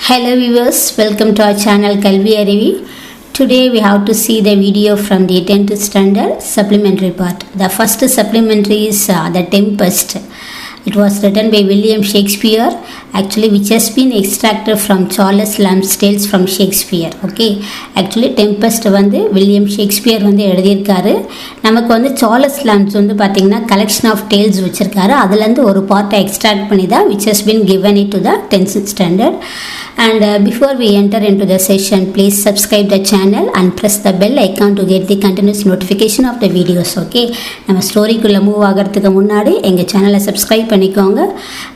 Hello viewers, welcome to our channel kalviaruvi. Today we have to see the video from the 10th standard supplementary part. The first supplementary is The Tempest. It was written by William Shakespeare, actually which has been extracted from Charles Lamb's tales from Shakespeare. Okay, actually Tempest வந்து William Shakespeare வந்து எழுதியிருக்காரு. நமக்கு வந்து Charles lamps வந்து பார்த்திங்கன்னா collection of tales வச்சுருக்காரு. அதுலேருந்து ஒரு பார்ட்டை எக்ஸ்ட்ராக்ட் பண்ணி தான் which has been given it to the 10th standard. And before we enter into the session, please subscribe the channel and press the bell icon to get the continuous notification of the videos. Okay, நம்ம ஸ்டோரிக்குள்ளே move ஆகிறதுக்கு முன்னாடி எங்கள் சேனலை subscribe பண்ணிக்கோங்க,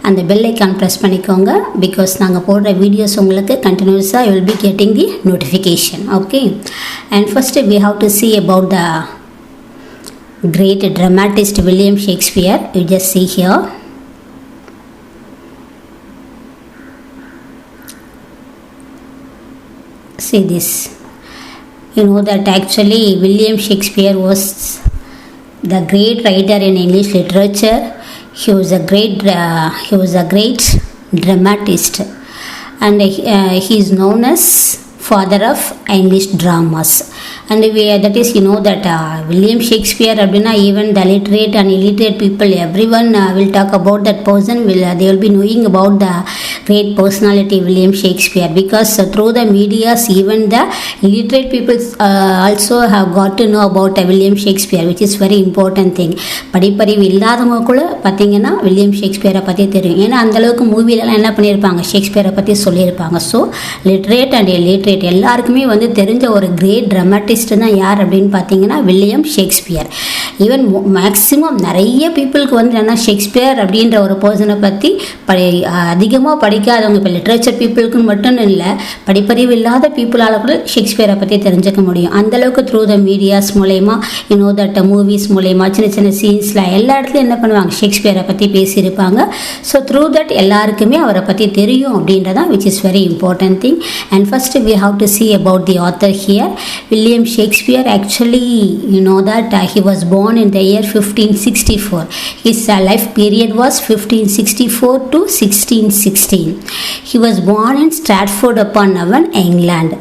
அந்த bell icon press பண்ணிக்கோங்க. Because நாங்கள் போடுற வீடியோஸ் உங்களுக்கு கண்டினியூஸாக you will be getting the notification. Okay, and first we have to see about the great dramatist William Shakespeare. You just see here. See this. You know that actually William Shakespeare was the great writer in English literature. He was a great dramatist, and he is known as father of English dramas. And that is, you know that William Shakespeare அப்படின்னா even the literate and illiterate people, everyone will talk about that person. They will be knowing about the great personality William Shakespeare, because through the medias even the illiterate people also have got to know about William Shakespeare, which is very important thing. படிப்பறிவு இல்லாதவங்க கூட பார்த்தீங்கன்னா William ஷேக்ஸ்பியரை பற்றி தெரியும். ஏன்னா அந்தளவுக்கு மூவிலலாம் என்ன பண்ணியிருப்பாங்க, ஷேக்ஸ்பியரை பற்றி சொல்லியிருப்பாங்க. ஸோ லிட்ரேட் அண்ட் illiterate எல்லாருக்குமே வந்து தெரிஞ்ச ஒரு கிரேட் ட்ராமாட்டிஸ்ட் தான் யார் அப்படின்னு பார்த்தீங்கன்னா வில்லியம் ஷேக்ஸ்பியர். ஈவன் மேக்ஸிமம் நிறைய பீப்புளுக்கு வந்து என்னென்னா ஷேக்ஸ்பியர் அப்படின்ற ஒரு பர்சனை பற்றி அதிகமாக படிக்காதவங்க, இப்போ லிட்ரேச்சர் பீப்புளுக்கு மட்டும் இல்லை, படிப்பறிவு இல்லாத பீப்புளால் கூட ஷேக்ஸ்பியரை பற்றி தெரிஞ்சுக்க முடியும். அந்தளவுக்கு த்ரூ த மீடியாஸ் மூலயமா, யூனோ தட் மூவிஸ் மூலயமா, சின்ன சின்ன சீன்ஸில் எல்லா இடத்துலையும் என்ன பண்ணுவாங்க, ஷேக்ஸ்பியரை பற்றி பேசியிருப்பாங்க. ஸோ த்ரூ தட் எல்லாருக்குமே அவரை பற்றி தெரியும் அப்படின்றதான் which is very important thing. And first we have to see about the author here. William Shakespeare, actually you know that he was born in the year 1564. His life period was 1564 to 1616. He was born in Stratford-upon-Avon, England.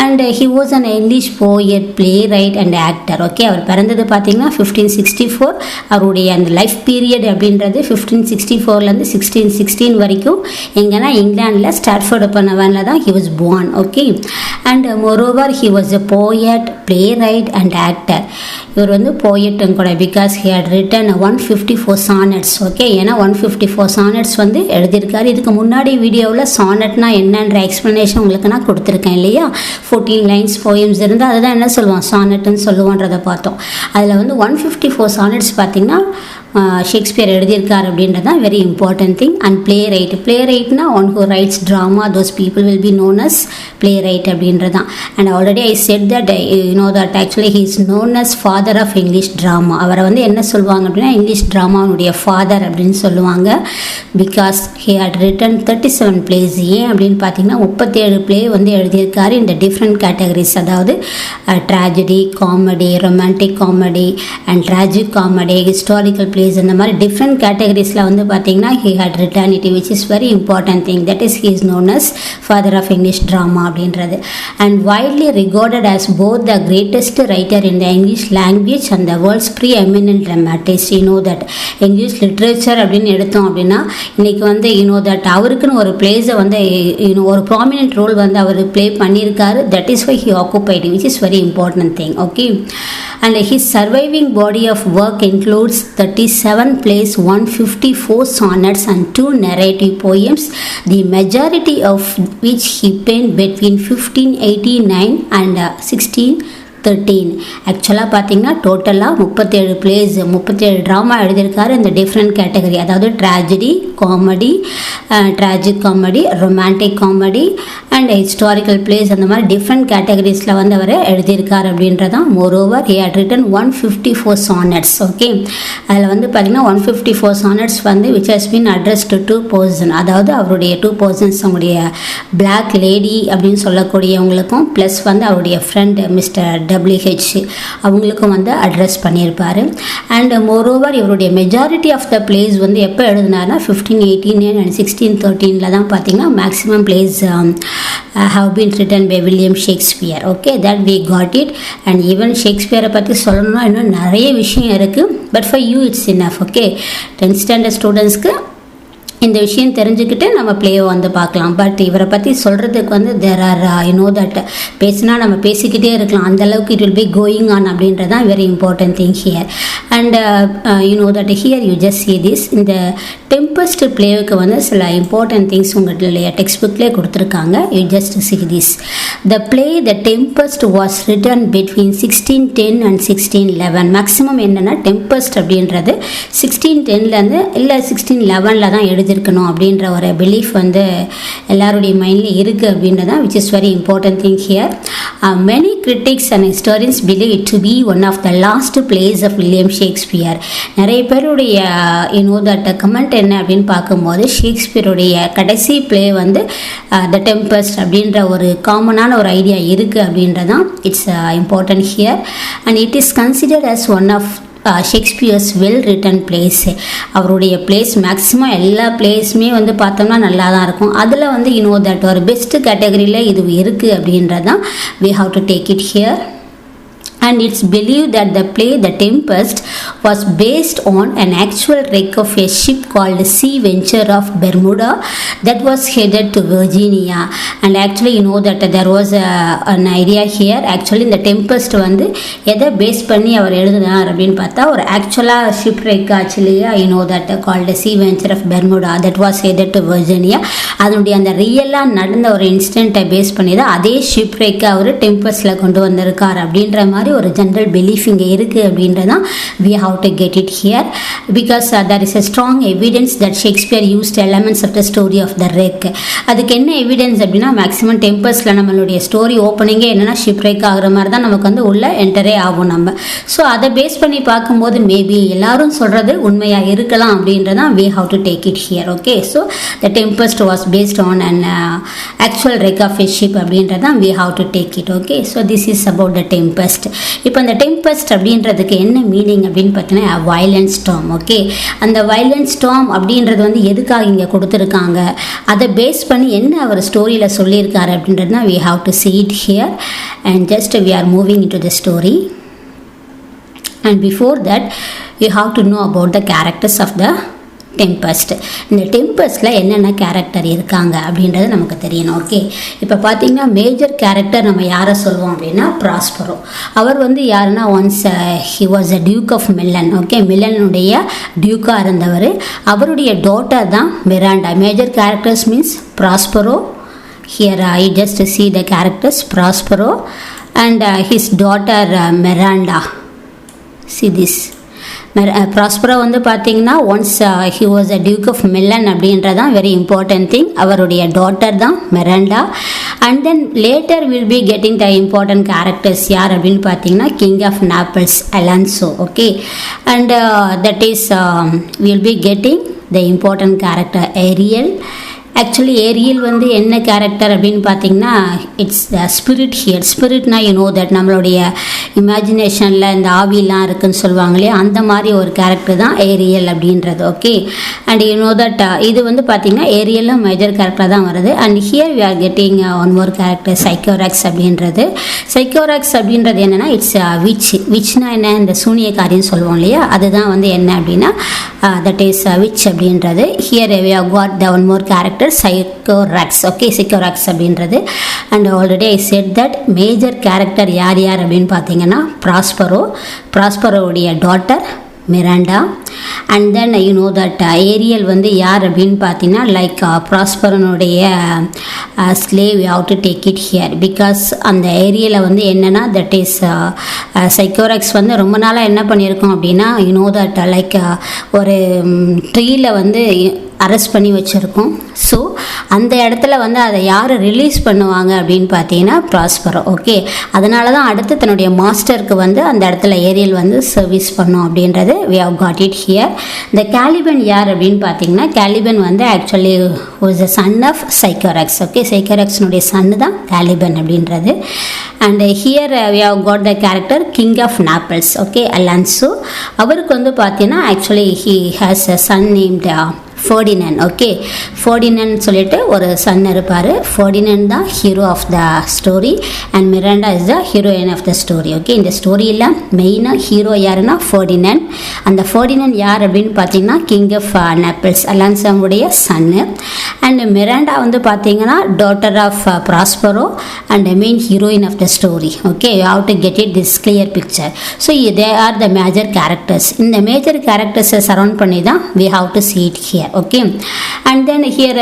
And he was an English poet, playwright and actor. Okay, அவர் பிறந்தது பார்த்தீங்கன்னா 1564. அவருடைய அந்த life period அப்படின்றது 1564லேருந்து 1616 வரைக்கும் எங்கன்னா இங்கிலாண்டில் Stratford-upon-Avonல தான் he was born. Okay, and moreover he was a poet, playwright and actor. இவர் வந்து போயட்டும் கூட, because he had written 154 sonnets. Okay, ஏன்னா 154 sonnets வந்து எழுதியிருக்காரு. இதுக்கு முன்னாடி வீடியோவில் சானட்னா என்னன்ற எக்ஸ்ப்ளனேஷன் உங்களுக்கு நான் கொடுத்துருக்கேன் இல்லையா. 14 lines போயம்ஸ் இருந்தால் அதுதான் என்ன சொல்லுவோம், சானட்னு சொல்லுவோன்றதை பார்த்தோம். அதில் வந்து 154 sonnets பார்த்திங்கன்னா ஷேக்ஸ்பியர் எழுதியிருக்கார் அப்படின்றது தான் வெரி இம்பார்ட்டன்ட் திங். அண்ட் பிளேரைட்னா one who writes drama, those people will be known as playwright அப்படின்றது தான். And already I said that you know that actually he is known as father of English drama. அவரை வந்து என்ன சொல்லுவாங்க அப்படின்னா English ட்ராமாவுடைய father அப்படின்னு சொல்லுவாங்க. Because he had written 37 plays. ஏன் அப்படின்னு பார்த்தீங்கன்னா 37 play வந்து எழுதியிருக்காரு இந்த டிஃப்ரெண்ட் கேட்டகரிஸ், அதாவது tragedy, comedy, romantic comedy and tragic comedy, historical plays, இந்த மாதிரி டிஃப்ரெண்ட் கேட்டகரிஸில் வந்து பார்த்தீங்கன்னா he had written it, which is very important thing. That is, he is known as father of English drama அப்படின்றது. And widely regarded as both the greatest writer in the English language and the world's preeminent dramatist. You know that English literature அப்படின்னு எடுத்தோம் அப்படின்னா இன்னைக்கு வந்து you know that அவருக்குன்னு ஒரு பிளேஸை வந்து ஒரு ப்ராமினென்ட் ரோல் வந்து அவர் ப்ளே பண்ணியிருக்காரு. That is why he occupied, which is very important thing. Okay, and his surviving body of work includes 37 plays, 154 sonnets and 2 narrative poems, the majority of which he penned between 1589 and 1613. ஆக்சுவலாக பார்த்தீங்கன்னா டோட்டலாக 37 plays, 37 drama எழுதியிருக்காரு இந்த different category, அதாவது tragedy, comedy, tragic comedy, romantic comedy and historical plays, அந்த மாதிரி different கேட்டகரிஸில் வந்து அவர் எழுதியிருக்கார் அப்படின்றதான். Moreover he had written 154 sonnets. Okay, அதில் வந்து பார்த்திங்கன்னா 154 sonnets வந்து which has been addressed to 2 persons, அதாவது அவருடைய 2 persons, அவங்களுடைய பிளாக் லேடி அப்படின்னு சொல்லக்கூடியவங்களுக்கும் ப்ளஸ் வந்து அவருடைய ஃப்ரெண்ட் மிஸ்டர் WH அவங்களுக்கும் வந்து அட்ரஸ் பண்ணியிருப்பார். அண்ட் மோரோவர் இவருடைய மெஜாரிட்டி ஆஃப் த பிளேஸ் வந்து எப்போ எழுதினார்னா 1518 and 1613 தான் பார்த்தீங்கன்னா maximum place have been written by William Shakespeare. Okay, that we got it. And even Shakespeare பற்றி சொல்லணும்னா இன்னும் நிறைய விஷயம் இருக்குது. But for you it's enough. Okay, 10th standard ஸ்டூடெண்ட்ஸ்க்கு இந்த விஷயம் தெரிஞ்சுக்கிட்டு நம்ம பிளேவை வந்து பார்க்கலாம். பட் இவரை பற்றி சொல்கிறதுக்கு வந்து தேர் ஆர் தட் பேசினா நம்ம பேசிக்கிட்டே இருக்கலாம், அந்தளவுக்கு it will be going on அப்படின்றது தான் very important thing here. And that here you just see this. இந்த டெம்பஸ்ட் பிளேவுக்கு வந்து சில இம்பார்ட்டன்ட் திங்ஸ் உங்களுடைய டெக்ஸ்ட் புக்லேயே கொடுத்துருக்காங்க. You just see this. The play The Tempest was written between 1610 and 1611. Maximum என்னென்னா tempest அப்படின்றது 1610லேருந்து இல்லை 1611 தான் இருக்கணும் அப்படின்ற ஒரு பிலீஃப் வந்து எல்லாருடைய மைண்ட்லேயும் இருக்குது அப்படின்றதான் which is very important thing here. Many critics and historians believe it to be one of the last plays of William Shakespeare. நிறைய பேருடைய தட் கமெண்ட் என்ன அப்படின்னு பார்க்கும்போது ஷேக்ஸ்பியருடைய கடைசி பிளே வந்து த டெம்பஸ்ட் அப்படின்ற ஒரு காமனான ஒரு ஐடியா இருக்குது அப்படின்றதான் it's important here. And it is considered as one of Shakespeare's well written plays. அவருடைய பிளேஸ் மேக்ஸிமம் எல்லா பிளேஸுமே வந்து பார்த்தோம்னா நல்லா தான் இருக்கும். அதில் வந்து தட் ஒரு பெஸ்ட்டு கேட்டகரியில் இது இருக்குது அப்படின்றது தான் we have to take it here. And it's believed that the play The Tempest was based on an actual wreck of a ship called Sea Venture of Bermuda that was headed to Virginia. And actually that there was an idea here. Actually இந்த Tempest வந்து எதை base பண்ணி அவர் எழுதினார் அப்படின்னு பார்த்தா ஒரு ஆக்சுவலாக ship ரெக் ஆக்சுவலியா that called Sea Venture of Bermuda that was headed to Virginia. அதனுடைய அந்த ரியலாக நடந்த ஒரு இன்சிடென்ட்டை பேஸ் பண்ணி தான் அதே ஷிப் ரெக்கை அவர் டெம்பஸ்டில் கொண்டு வந்திருக்கார் அப்படின்ற மாதிரி ஒரு ஜென்ரல் பிலீஃப் இங்கே இருக்குது அப்படின்றதான் we have to get it here because there is a strong evidence that Shakespeare used elements of the story of the wreck. அதுக்கு என்ன எவிடன்ஸ் அப்படின்னா மேக்ஸிமம் டெம்பஸ்டில் நம்மளுடைய ஸ்டோரி ஓப்பனிங்கே என்னென்னா ஷிப் ரெக் ஆகிற மாதிரி தான் நமக்கு வந்து உள்ள என்டரே ஆகும் நம்ம. ஸோ அதை பேஸ் பண்ணி பார்க்கும்போது மேபி எல்லாரும் சொல்கிறது உண்மையாக இருக்கலாம் அப்படின்றதான் we have to take it here. Okay, so the Tempest was based on an actual wreck of a ship அப்படின்றதான் we have to take it. Okay, so this is about the Tempest. இப்போ அந்த tempest அப்படின்றதுக்கு என்ன meaning அப்படின்னு பார்த்தீங்கன்னா violent storm. Okay, அந்த violent storm அப்படின்றது வந்து எதுக்காக இங்கே கொடுத்துருக்காங்க, அதை பேஸ் பண்ணி என்ன அவர் ஸ்டோரியில் சொல்லியிருக்காரு அப்படின்றது தான் we have to see it here. And just we are moving into the story. And before that you have to know about the characters of the tempest. இந்த டெம்பஸ்டில் என்னென்ன கேரக்டர் இருக்காங்க அப்படின்றது நமக்கு தெரியணும். ஓகே, இப்போ பார்த்தீங்கன்னா மேஜர் கேரக்டர் நம்ம யாரை சொல்லுவோம் அப்படின்னா ப்ராஸ்பரோ. அவர் வந்து யாருன்னா once he was a duke of Milan. Okay, மில்லனுடைய டியூக்காக இருந்தவர். அவருடைய டாட்டர் தான் Miranda. Major characters means Prospero. Here I just see the characters Prospero and his daughter Miranda. see this. Prospero வந்து பார்த்தீங்கன்னா once he was a duke of Milan அப்படின்றதான் very important thing. அவருடைய daughter தான் Miranda. And then later will be getting the important characters யார் அப்படின்னு பார்த்தீங்கன்னா king of Naples Alonso. Okay, and that is will be getting the important character Ariel. Actually Ariel வந்து என்ன character அப்படின்னு பார்த்தீங்கன்னா it's the spirit here. ஸ்பிரிட்னா that நம்மளுடைய இமேஜினேஷனில் இந்த ஆவிலாம் இருக்குதுன்னு சொல்லுவாங்க இல்லையா, அந்த மாதிரி ஒரு கேரக்டர் தான் ஏரியல் அப்படின்றது. ஓகே, அண்ட் தட் இது வந்து பார்த்தீங்கன்னா ஏரியலும் மேஜர் கேரக்டர் தான் வருது. And here we are getting one more character Sycorax அப்படின்றது. சைக்கோராக்ஸ் அப்படின்றது என்னென்னா இட்ஸ் விச்னா என்ன, இந்த சூனியக்காரின்னு சொல்லுவோம் இல்லையா, அதுதான் வந்து என்ன அப்படின்னா தட் இஸ் விச் அப்படின்றது. Here we have got the one more character Sycorax. Okay, Sycorax அப்படின்றது. And already I said that major character யார் யார் அப்படின்னு பார்த்தீங்கன்னா ப்ராஸ்பரோவுடைய daughter Miranda. And then that Ariel வந்து யார் அப்படின்னு பார்த்தீங்கன்னா லைக் ப்ராஸ்பரனுடைய slave. You have to take it here because அந்த ஏரியலை வந்து என்னென்னா தட் இஸ் சைக்கோராக்ஸ் வந்து ரொம்ப நாளாக என்ன பண்ணியிருக்கோம் அப்படின்னா தட் லைக் ஒரு ட்ரீயில் வந்து அரெஸ்ட் பண்ணி வச்சுருக்கோம். ஸோ அந்த இடத்துல வந்து அதை யார் ரிலீஸ் பண்ணுவாங்க அப்படின்னு பார்த்தீங்கன்னா ப்ராஸ்பரோ. ஓகே, அதனால தான் அடுத்து தன்னுடைய மாஸ்டருக்கு வந்து அந்த இடத்துல ஏரியல் வந்து சர்வீஸ் பண்ணும் அப்படின்றது we have got it here. இந்த கேலிபன் யார் அப்படின்னு பார்த்தீங்கன்னா கேலிபன் வந்து actually was a son of Sycorax. Okay, சைக்கோராக்ஸினுடைய சன்னு தான் கேலிபன் அப்படின்றது. and here we have got the character King of Naples, okay, Alonso. அவருக்கு வந்து பார்த்தீங்கன்னா actually he has a son named Ferdinand. Okay, Ferdinand சொல்லிட்டு ஒரு son இருப்பார். Ferdinand தான் hero of the story and Miranda is the heroine of the story. Okay, இந்த ஸ்டோரியில் மெயினாக ஹீரோ யாருன்னா ஃபர்டினன். அந்த ஃபர்டினன் யார் அப்படின்னு பார்த்தீங்கன்னா கிங் ஆஃப் நேப்பிள்ஸ், அலான்சாமுடைய சன்னு. அண்ட் மிராண்டா வந்து பார்த்தீங்கன்னா daughter of Prospero and main heroine of the story. Okay, you have to get it this clear picture. So they are the major characters. இந்த major கேரக்டர்ஸை surround பண்ணி தான் we have to see it here. Okay, and then here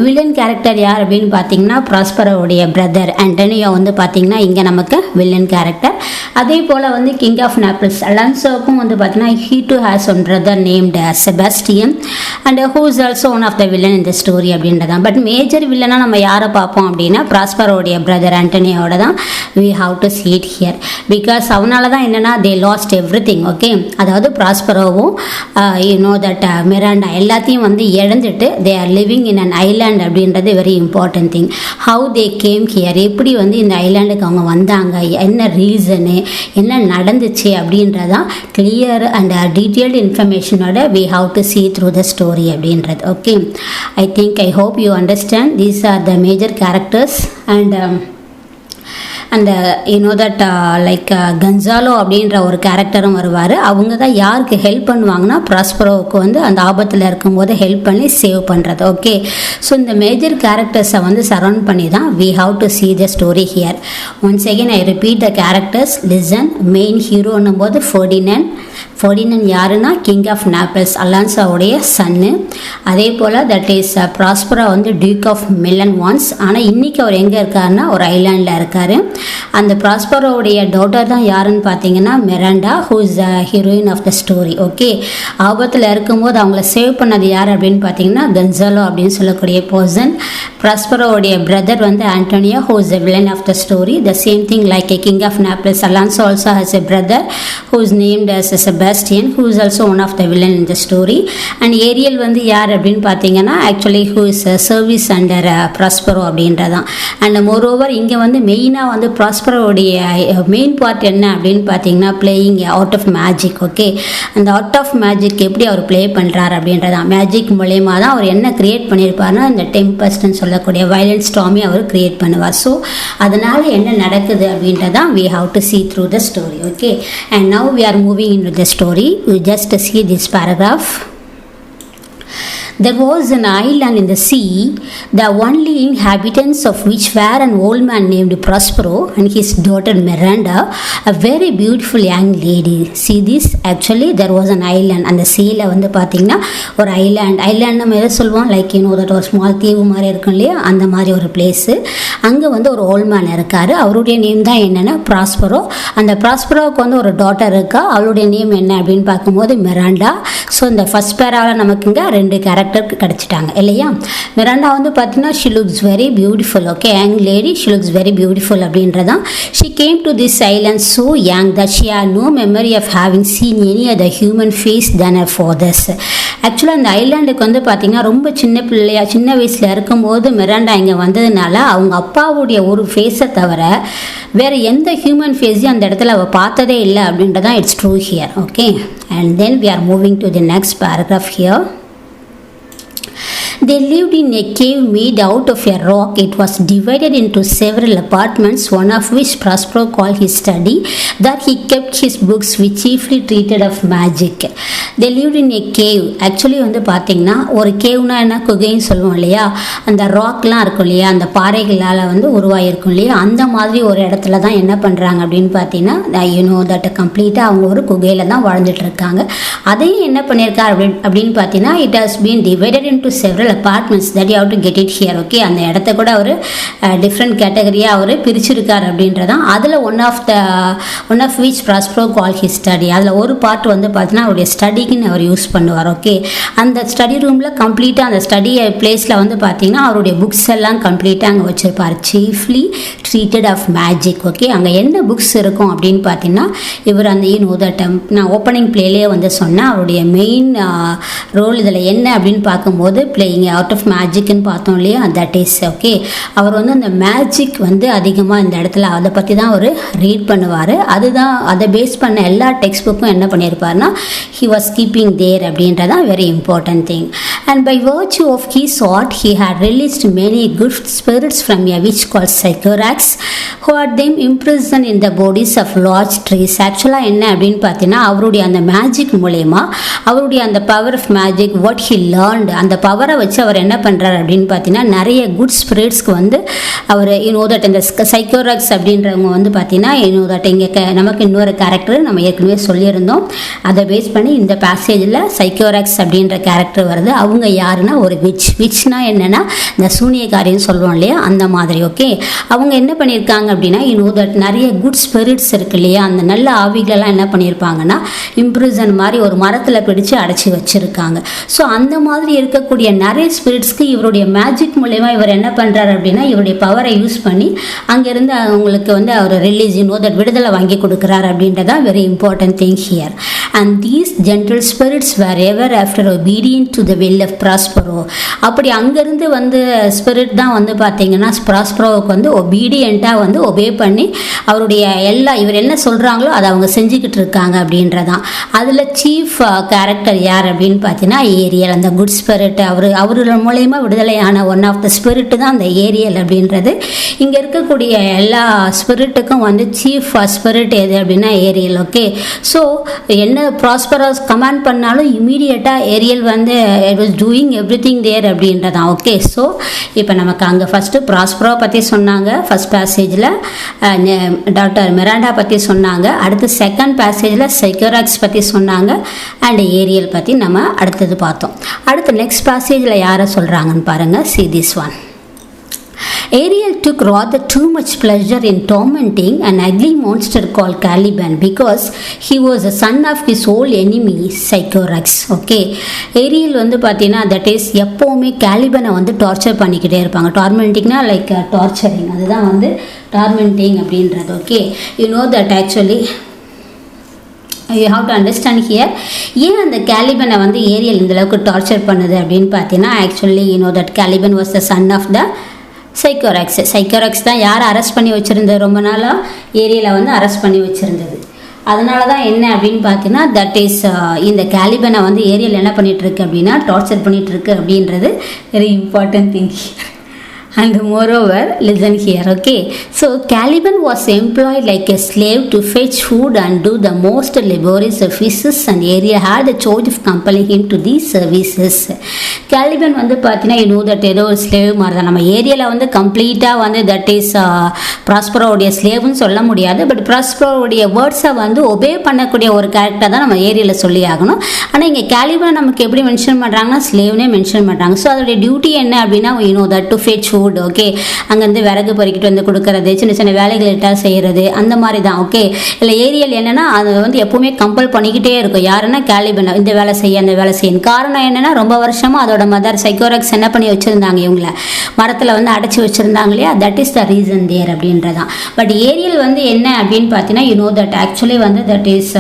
villain character யார் அப்படின்னு பார்த்தீங்கன்னா ப்ராஸ்பரோடைய brother Antonio வந்து பார்த்தீங்கன்னா இங்கே நமக்கு வில்லன் கேரக்டர். அதே போல் வந்து கிங் ஆஃப் நேப்பிள்ஸ் அலான்சோக்கும் வந்து பார்த்தீங்கன்னா he too has one brother named Sebastian and who is also one of the villain இந்த ஸ்டோரி அப்படின்றதான். பட் மேஜர் வில்லனாக நம்ம யாரை பார்ப்போம் அப்படின்னா ப்ராஸ்பரோடைய பிரதர் ஆண்டனியோட தான் we have to see it here. Because அவனால தான் என்னென்னா they lost everything. Okay, அதாவது ப்ராஸ்பரோவும் யூனோ தட் மிராண்டா எல்லாத்தையும் வந்து இழந்துட்டு they are living in an island அப்படின்றது very important thing. How they came here, எப்படி வந்து இந்த ஐலாண்டுக்கு அவங்க வந்தாங்க, என்ன ரீசனு, என்ன நடந்துச்சு அப்படின்றதான் கிளியர் அண்ட் டீட்டெயில்டு இன்ஃபர்மேஷனோட we have to see through the story அப்படின்றது. Okay, I hope you understand these are the major characters and you know that like கன்சாலோ அப்படின்ற ஒரு கேரக்டரும் வருவார். அவங்க தான் யாருக்கு ஹெல்ப் பண்ணுவாங்கன்னா ப்ராஸ்பரோவுக்கு வந்து அந்த ஆபத்தில் இருக்கும்போது ஹெல்ப் பண்ணி சேவ் பண்ணுறது. ஓகே, ஸோ இந்த மேஜர் கேரக்டர்ஸை வந்து சரௌண்ட் பண்ணி தான் we have to see the story here. once again I repeat the characters. listen, main ஹீரோன்னும் போது ஃபர்டினன் யாருன்னா கிங் ஆஃப் நேப்பிள்ஸ் அலான்சாவுடைய சன்னு. அதே போல் தட் இஸ் ப்ராஸ்பரா வந்து டியூக் ஆஃப் மிலன் வான்ஸ். ஆனால் இன்றைக்கி அவர் எங்கே இருக்காருன்னா ஒரு ஐலாண்டில் இருக்கார். அந்த ப்ராஸ்பரோவுடைய டாட்டர் தான் யாருன்னு பார்த்தீங்கன்னா Miranda, who is the heroine of the story. Okay, ஆபத்தில் இருக்கும்போது அவங்கள சேவ் பண்ணது யார் அப்படின்னு பார்த்தீங்கன்னா கன்சாலோ அப்படின்னு சொல்லக்கூடிய பர்சன். ப்ராஸ்பரோவுடைய பிரதர் வந்து Antonio, who is the villain of the story. The same thing like a king of Naples, Alonso also has a brother who is named as Sebastian, who is also one of the villain in the story. And Ariel வந்து யார் அப்படின்னு பார்த்தீங்கன்னா actually who is a service under Prospero அப்படின்றதான். And moreover இங்கே வந்து மெயினாக வந்து ப்ராஸ்பரோடைய main part என்ன அப்படின்னு பார்த்தீங்கன்னா playing out of magic. Okay, அந்த அவுட் ஆஃப் மேஜிக் எப்படி அவர் ப்ளே பண்ணுறாரு அப்படின்றதான். மேஜிக் மூலயமா தான் அவர் என்ன க்ரியேட் பண்ணியிருப்பாருன்னா இந்த டெம்பஸ்ட்னு சொல்லக்கூடிய வயலண்ட் ஸ்டார்மே அவர் க்ரியேட் பண்ணுவார். ஸோ அதனால் என்ன நடக்குது அப்படின்றதான் we have to see through the story. Okay, and now we are moving into the story. You just see this paragraph. There was an island in the sea, the only inhabitants of which were an old man named Prospero and his daughter Miranda, a very beautiful young lady. See this? Actually, there was an island. And the sea-la வந்து பார்த்தீங்கன்னா ஒரு island நம்ம எதை சொல்லுவோம், like that ஒரு small தீவு மாதிரி இருக்கும் இல்லையா, அந்த மாதிரி ஒரு பிளேஸு. அங்கே வந்து ஒரு ஓல்ட் மேன் இருக்கார். அவருடைய நேம் தான் என்னென்னா ப்ராஸ்பரோ. அந்த ப்ராஸ்பரோவுக்கு வந்து ஒரு டாட்டர் இருக்கா. அவளுடைய நேம் என்ன அப்படின்னு பார்க்கும்போது மிராண்டா. ஸோ இந்த ஃபர்ஸ்ட் பேராவில் நமக்கு இங்கே 2 கேரக்டர் கிடச்சிட்டாங்க இல்லையா. மிராண்டா வந்து பார்த்தீங்கன்னா she looks very beautiful. Okay, young lady, she looks very beautiful அப்படின்றதான். She came to this island so young that she had no memory of having seen any other human face then her father's. ஆக்சுவலாக அந்த ஐலாண்டுக்கு வந்து பார்த்தீங்கன்னா ரொம்ப சின்ன வயசில் இருக்கும்போது Miranda இங்கே வந்ததுனால அவங்க அப்பாவுடைய ஒரு ஃபேஸை தவிர வேறு எந்த ஹியூமன் ஃபேஸையும் அந்த இடத்துல அவள் பார்த்ததே இல்லை அப்படின்றதான் it's true here. Okay, and then we are moving to the next paragraph here. They lived in a cave made out of a rock. It was divided into several apartments, one of which Prospero called his study. There he kept his books which chiefly treated of magic. They lived in a cave. Actually வந்து பார்த்தீங்கன்னா ஒரு கேவ்னா என்ன, குகைன்னு சொல்லுவோம் இல்லையா. அந்த ராக்லாம் இருக்கும் இல்லையா, அந்த பாறைகளால் வந்து உருவாகிருக்கும் இல்லையா, அந்த மாதிரி ஒரு இடத்துல தான் என்ன பண்ணுறாங்க அப்படின்னு பார்த்தீங்கன்னா தட் கம்ப்ளீட்டாக அவங்க ஒரு குகையில் தான் வாழ்ந்துட்டு இருக்காங்க. அதையும் என்ன பண்ணியிருக்காரு அப்படின்னு பார்த்தீங்கன்னா it has been divided into several apartments that you have to get it here. Okay, அந்த இடத்த கூட அவர் டிஃப்ரெண்ட் கேட்டகரியாக அவர் பிரிச்சிருக்கார் அப்படின்றதான். அதில் one of which Prospero called his study. அதில் ஒரு பார்ட் வந்து பார்த்தீங்கன்னா அவருடைய ஸ்டடிக்குன்னு அவர் யூஸ் பண்ணுவார். ஓகே, அந்த ஸ்டடி ரூமில் கம்ப்ளீட்டாக அந்த ஸ்டடி பிளேஸில் வந்து பார்த்தீங்கன்னா அவருடைய புக்ஸ் எல்லாம் கம்ப்ளீட்டாக அங்கே வச்சுருப்பார். Chiefly treated of magic. Okay, அங்கே என்ன புக்ஸ் இருக்கும் அப்படின்னு பார்த்தீங்கன்னா இவர் அந்த நான் ஓப்பனிங் பிளேலேயே வந்து சொன்னேன் அவருடைய மெயின் ரோல் இதில் என்ன அப்படின்னு பார்க்கும்போது பிளேயிங் இங்கே அவுட் ஆஃப் மேஜிக்னு பார்த்தோம் இல்லையா, தட் இஸ் ஓகே. அவர் வந்து அந்த மேஜிக் வந்து அதிகமாக இந்த இடத்துல அதை பற்றி தான் அவர் ரீட் பண்ணுவார். அதுதான் அதை பேஸ் பண்ண எல்லா டெக்ஸ்ட் புக்கும் என்ன பண்ணியிருப்பார்னா he was keeping there அப்படின்றதான் very important thing. And by virtue of his art he had released many good spirits from a witch called Sycorax who had them imprisoned in the bodies of large trees. ஆக்சுவலாக என்ன அப்படின்னு பார்த்தீங்கன்னா அவருடைய அந்த magic மூலயமா அவருடைய அந்த power of magic what he learned அந்த பவரை வச்சு அவர் என்ன பண்ணுறாரு அப்படின்னு பார்த்தீங்கன்னா நிறைய குட் ஸ்பிரிட்ஸ்க்கு வந்து அவர் தட் இந்த சைக்கோராக்ஸ் அப்படின்றவங்க வந்து பார்த்தீங்கன்னா தட் இங்கே நமக்கு இன்னொரு கேரக்டர் நம்ம ஏற்கனவே சொல்லியிருந்தோம். அதை பேஸ் பண்ணி இந்த பேசேஜில் சைக்கோராக்ஸ் அப்படின்ற கேரக்டர் வருது. அவங்க யாருன்னா ஒரு விச்னா என்னென்னா இந்த சூனியக்காரின்னு சொல்லுவோம் இல்லையா, அந்த மாதிரி ஓகே. அவங்க என்ன பண்ணியிருக்காங்க அப்படின்னா தட் நிறைய குட் ஸ்பிரிட்ஸ் இருக்கு இல்லையா, அந்த நல்ல ஆவிகளெல்லாம் என்ன பண்ணியிருப்பாங்கன்னா இம்ப்ரிசன் மாதிரி ஒரு மரத்தில் பிடிச்சு அடைச்சி வச்சுருக்காங்க. ஸோ அந்த மாதிரி இருக்கக்கூடிய நிறைய ஸ்பிரிட்ஸ்க்கு இவருடைய மேஜிக் மூலயமா இவர் என்ன பண்ணுறாரு அப்படின்னா இவருடைய பவரை யூஸ் பண்ணி அங்கேருந்து அவங்களுக்கு வந்து அவர் ரிலீஸ் தட் விடுதலை வாங்கி கொடுக்குறாரு அப்படின்றதான் very important thing here. And these general spirits were ever after obedient to the will of Prospero. அப்படி அங்கேருந்து வந்து ஸ்பிரிட் தான் வந்து பார்த்தீங்கன்னா ப்ராஸ்பரோவுக்கு வந்து ஒபீடியண்ட்டாக வந்து ஒபே பண்ணி அவருடைய இவர் என்ன சொல்கிறாங்களோ அதை அவங்க செஞ்சுக்கிட்டு இருக்காங்க அப்படின்றதான். அதில் சீஃப் கேரக்டர் யார் அப்படின்னு பார்த்தீங்கன்னா ஏரியல், அந்த குட் ஸ்பிரிட். அவரோட மூலயமா விடுதலையான ஒன் ஆஃப் த ஸ்பிரிட்டு தான் அந்த ஏரியல் அப்படின்றது. இங்கே இருக்கக்கூடிய எல்லா ஸ்பிரிட்டுக்கும் வந்து சீஃப் ஸ்பிரிட் எது அப்படின்னா ஏரியல் ஓகே. ஸோ என்ன ப்ராஸ்பரஸ் கமாண்ட் பண்ணாலும் இமீடியட்டாக ஏரியல் வந்து it was doing everything there அப்படின்றதான் ஓகே. ஸோ இப்போ நமக்கு அங்கே ஃபஸ்ட்டு ப்ராஸ்பரோ பற்றி சொன்னாங்க ஃபஸ்ட் பேசேஜில், டாக்டர் மிராண்டா பற்றி சொன்னாங்க. அடுத்து செகண்ட் பேசேஜில் சைக்கோராக்ஸ் பற்றி சொன்னாங்க அண்ட் ஏரியல் பற்றி நம்ம அடுத்தது பார்த்தோம். அடுத்து நெக்ஸ்ட் பேசேஜில் யாரை சொல்கிறாங்கன்னு பாருங்கள். see this one. Ariel took rather too much pleasure in tormenting an ugly monster called Caliban because he was a son of his old enemy Sycorax. Okay, Ariel வந்து பார்த்தீங்கன்னா தட் இஸ் எப்போவுமே கேலிபனை வந்து torture பண்ணிக்கிட்டே இருப்பாங்க. டார்மெண்டிங்னா like torturing, அதுதான் வந்து tormenting அப்படின்றது okay. That actually you have to understand here. ஏன் அந்த கேலிபனை வந்து ஏரியல் இந்தளவுக்கு டார்ச்சர் பண்ணுது அப்படின்னு பார்த்தீங்கன்னா actually that Caliban was the son of the Sycorax தான் யாரை அரெஸ்ட் பண்ணி வச்சுருந்தது, ரொம்ப நாளாக ஏரியலை வந்து அரெஸ்ட் பண்ணி வச்சுருந்தது. அதனால தான் என்ன அப்படின்னு பார்த்தீங்கன்னா தட் இஸ் இந்த கேலிபனை வந்து ஏரியல் என்ன பண்ணிகிட்ருக்கு அப்படின்னா டார்ச்சர் பண்ணிகிட்ருக்கு அப்படின்றது very important thing. And moreover, listen here, okay. So Caliban was employed like a slave to fetch food and do the most laborious offices, and Ariel had the charge of compelling him to these services. Caliban வந்து பார்த்தீங்கன்னா that ஏதோ ஒரு slave மாதிரி தான். நம்ம ஏரியாவில் வந்து கம்ப்ளீட்டாக வந்து தட் இஸ் ப்ராஸ்பரோடைய ஸ்லேவ்னு சொல்ல முடியாது. பட் ப்ராஸ்பரோடைய வேர்ட்ஸை வந்து ஒபே பண்ணக்கூடிய ஒரு கேரக்டர் தான் நம்ம ஏரியாவில் சொல்லி ஆகணும். ஆனால் இங்கே கேலிபன் நமக்கு எப்படி மென்ஷன் பண்ணுறாங்கன்னா ஸ்லேவ்னே மென்ஷன் பண்ணுறாங்க. ஸோ அதோடைய டியூட்டி என்ன அப்படின்னா that to fetch food okay. அங்கேருந்து விறகு பொறுக்கிட்டு வந்து கொடுக்கறது, சின்ன சின்ன வேலைகள்கிட்ட செய்கிறது, அந்த மாதிரி தான் ஓகே. இல்லை ஏரியல் என்னென்னா அது வந்து எப்போவுமே கம்பல் பண்ணிக்கிட்டே இருக்கும். யாருன்னா கேலிபன் இந்த வேலை செய்ய அந்த வேலை செய்யணும். காரணம் என்னென்னா ரொம்ப வருஷமாக அதோட மதர் சைக்கோராக்ஸ் என்ன பண்ணி வச்சுருந்தாங்க, இவங்களை மரத்தில் வந்து அடைச்சி வச்சுருந்தாங்க இல்லையா, தட் இஸ் த ரீசன் தேர் அப்படின்றதான். பட் ஏரியல் வந்து என்ன அப்படின்னு பார்த்தீங்கன்னா தட் ஆக்சுவலி வந்து தட் இஸ்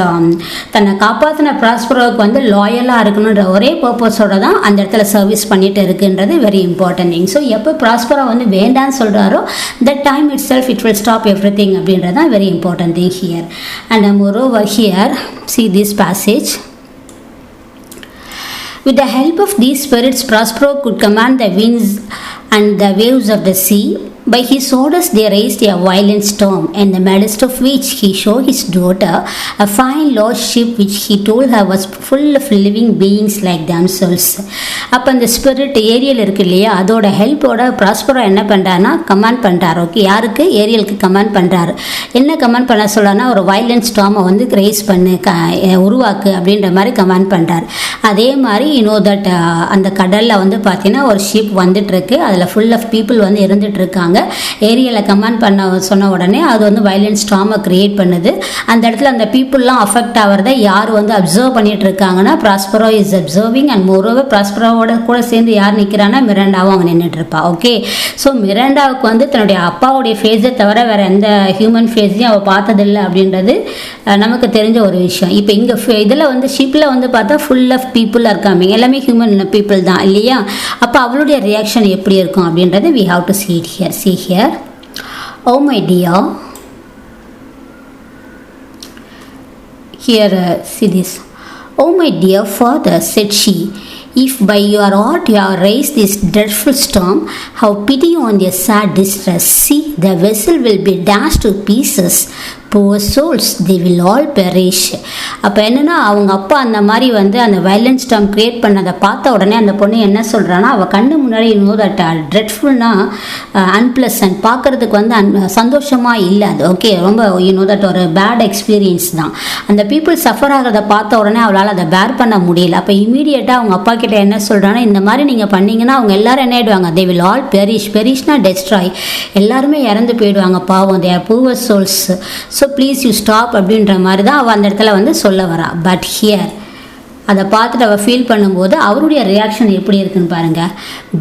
தன்னை காப்பாற்றின ப்ராஸ்பரோவுக்கு வந்து லாயலாக இருக்கணுன்ற ஒரே பர்பஸோட தான் அந்த இடத்துல சர்வீஸ் பண்ணிட்டு இருக்குன்றது வெரி இம்பார்ட்டன்ட் திங். ஸோ எப்போ ப்ராஸ்பரோ வந்து வேண்டான்னு சொல்கிறாரோ that time itself it will stop everything அப்படின்றது தான் very important thing here. And moreover here see this passage. With the help of these spirits Prospero could command the winds and the waves of the sea. By his orders they raised a violent storm, in the midst of which he showed his daughter a fine large ship which he told her was full of living beings like themselves. அப்போ அந்த spirit Ariel இருக்கு இல்லையா, அதோட ஹெல்ப்போட Prospero என்ன பண்ணுறாருன்னா command பண்ணுறாரு okay. யாருக்கு? ஏரியலுக்கு command பண்ணுறாரு. என்ன கமாண்ட் பண்ண சொல்கிறாருன்னா ஒரு வயலண்ட் ஸ்டாமை வந்து ரைஸ் பண்ணு உருவாக்கு அப்படின்ற மாதிரி கமாண்ட் பண்ணுறாரு. அதே மாதிரி தட் அந்த கடலில் வந்து பார்த்தீங்கன்னா ஒரு ஷிப் வந்துட்டுருக்கு, அதில் ஃபுல் ஆஃப் பீப்புள் வந்து இருந்துகிட்ருக்காங்க. அந்த ஏரியாவில் கமாண்ட் பண்ண சொன்ன உடனே அது வந்து வயலன்ட் ஸ்டார்மை கிரியேட் பண்ணுது. அந்த இடத்துல அந்த பீப்புளெலாம் அஃபெக்ட் ஆகிறத யார் வந்து அப்சர்வ் பண்ணிட்டு இருக்காங்கன்னா Prospero is observing. And moreover ப்ராஸ்பரோவோட கூட சேர்ந்து யார் நிற்கிறான்னா மிராண்டாவும் அவங்க நின்றுட்டு இருப்பா. ஓகே, ஸோ மிராண்டாவுக்கு வந்து தன்னுடைய அப்பாவுடைய ஃபேஸை தவிர வேறு எந்த ஹியூமன் ஃபேஸையும் அவள் பார்த்ததில்லை அப்படின்றது நமக்கு தெரிஞ்ச ஒரு விஷயம். இப்போ இங்கே இதில் வந்து ஷிப்பில் வந்து பார்த்தா ஃபுல் ஆஃப் பீப்புளாக இருக்காங்க, எல்லாமே ஹியூமன் பீப்புள் தான் இல்லையா? அப்போ அவளுடைய ரியாக்ஷன் எப்படி இருக்கும் அப்படின்றது we have to see it here. See here. Oh my dear. Here, see this. Oh my dear father, said she, if by your art you have raised this dreadful storm, have pity on their sad distress. See, the vessel will be dashed to pieces. Poor souls, they will all perish. அப்போ என்னென்னா அவங்க அப்பா அந்த மாதிரி வந்து அந்த violence storm create பண்ணதை பார்த்த உடனே அந்த பொண்ணு என்ன சொல்கிறான்னா, அவள் கண்ணு முன்னாடி தட் ட்ரெட்ஃபுல்னா அன்பிளசன்ட், பார்க்குறதுக்கு வந்து சந்தோஷமாக இல்லை அது. ஓகே, ரொம்ப தட் ஒரு பேட் எக்ஸ்பீரியன்ஸ் தான். அந்த பீப்புள் சஃபர் ஆகிறத பார்த்த உடனே அவளால் அதை பேர் பண்ண முடியல. அப்போ இமீடியட்டாக அவங்க அப்பா கிட்ட என்ன சொல்கிறான்னா, இந்த மாதிரி நீங்கள் பண்ணிங்கன்னா அவங்க எல்லாரும் என்ன ஆகிடுவாங்க, தே வில் ஆல் பெரிஷ்னா டெஸ்ட்ராய், எல்லாருமே இறந்து போயிடுவாங்க பாவம், they are poor souls, so please you stop அப்படின்ற மாதிரி தான் அவள் அந்த இடத்துல வந்து சொல்ல வரா. பட் ஹியர் அதை பார்த்துட்டு அவள் ஃபீல் பண்ணும்போது அவருடைய ரியாக்ஷன் எப்படி இருக்குன்னு பாருங்கள்.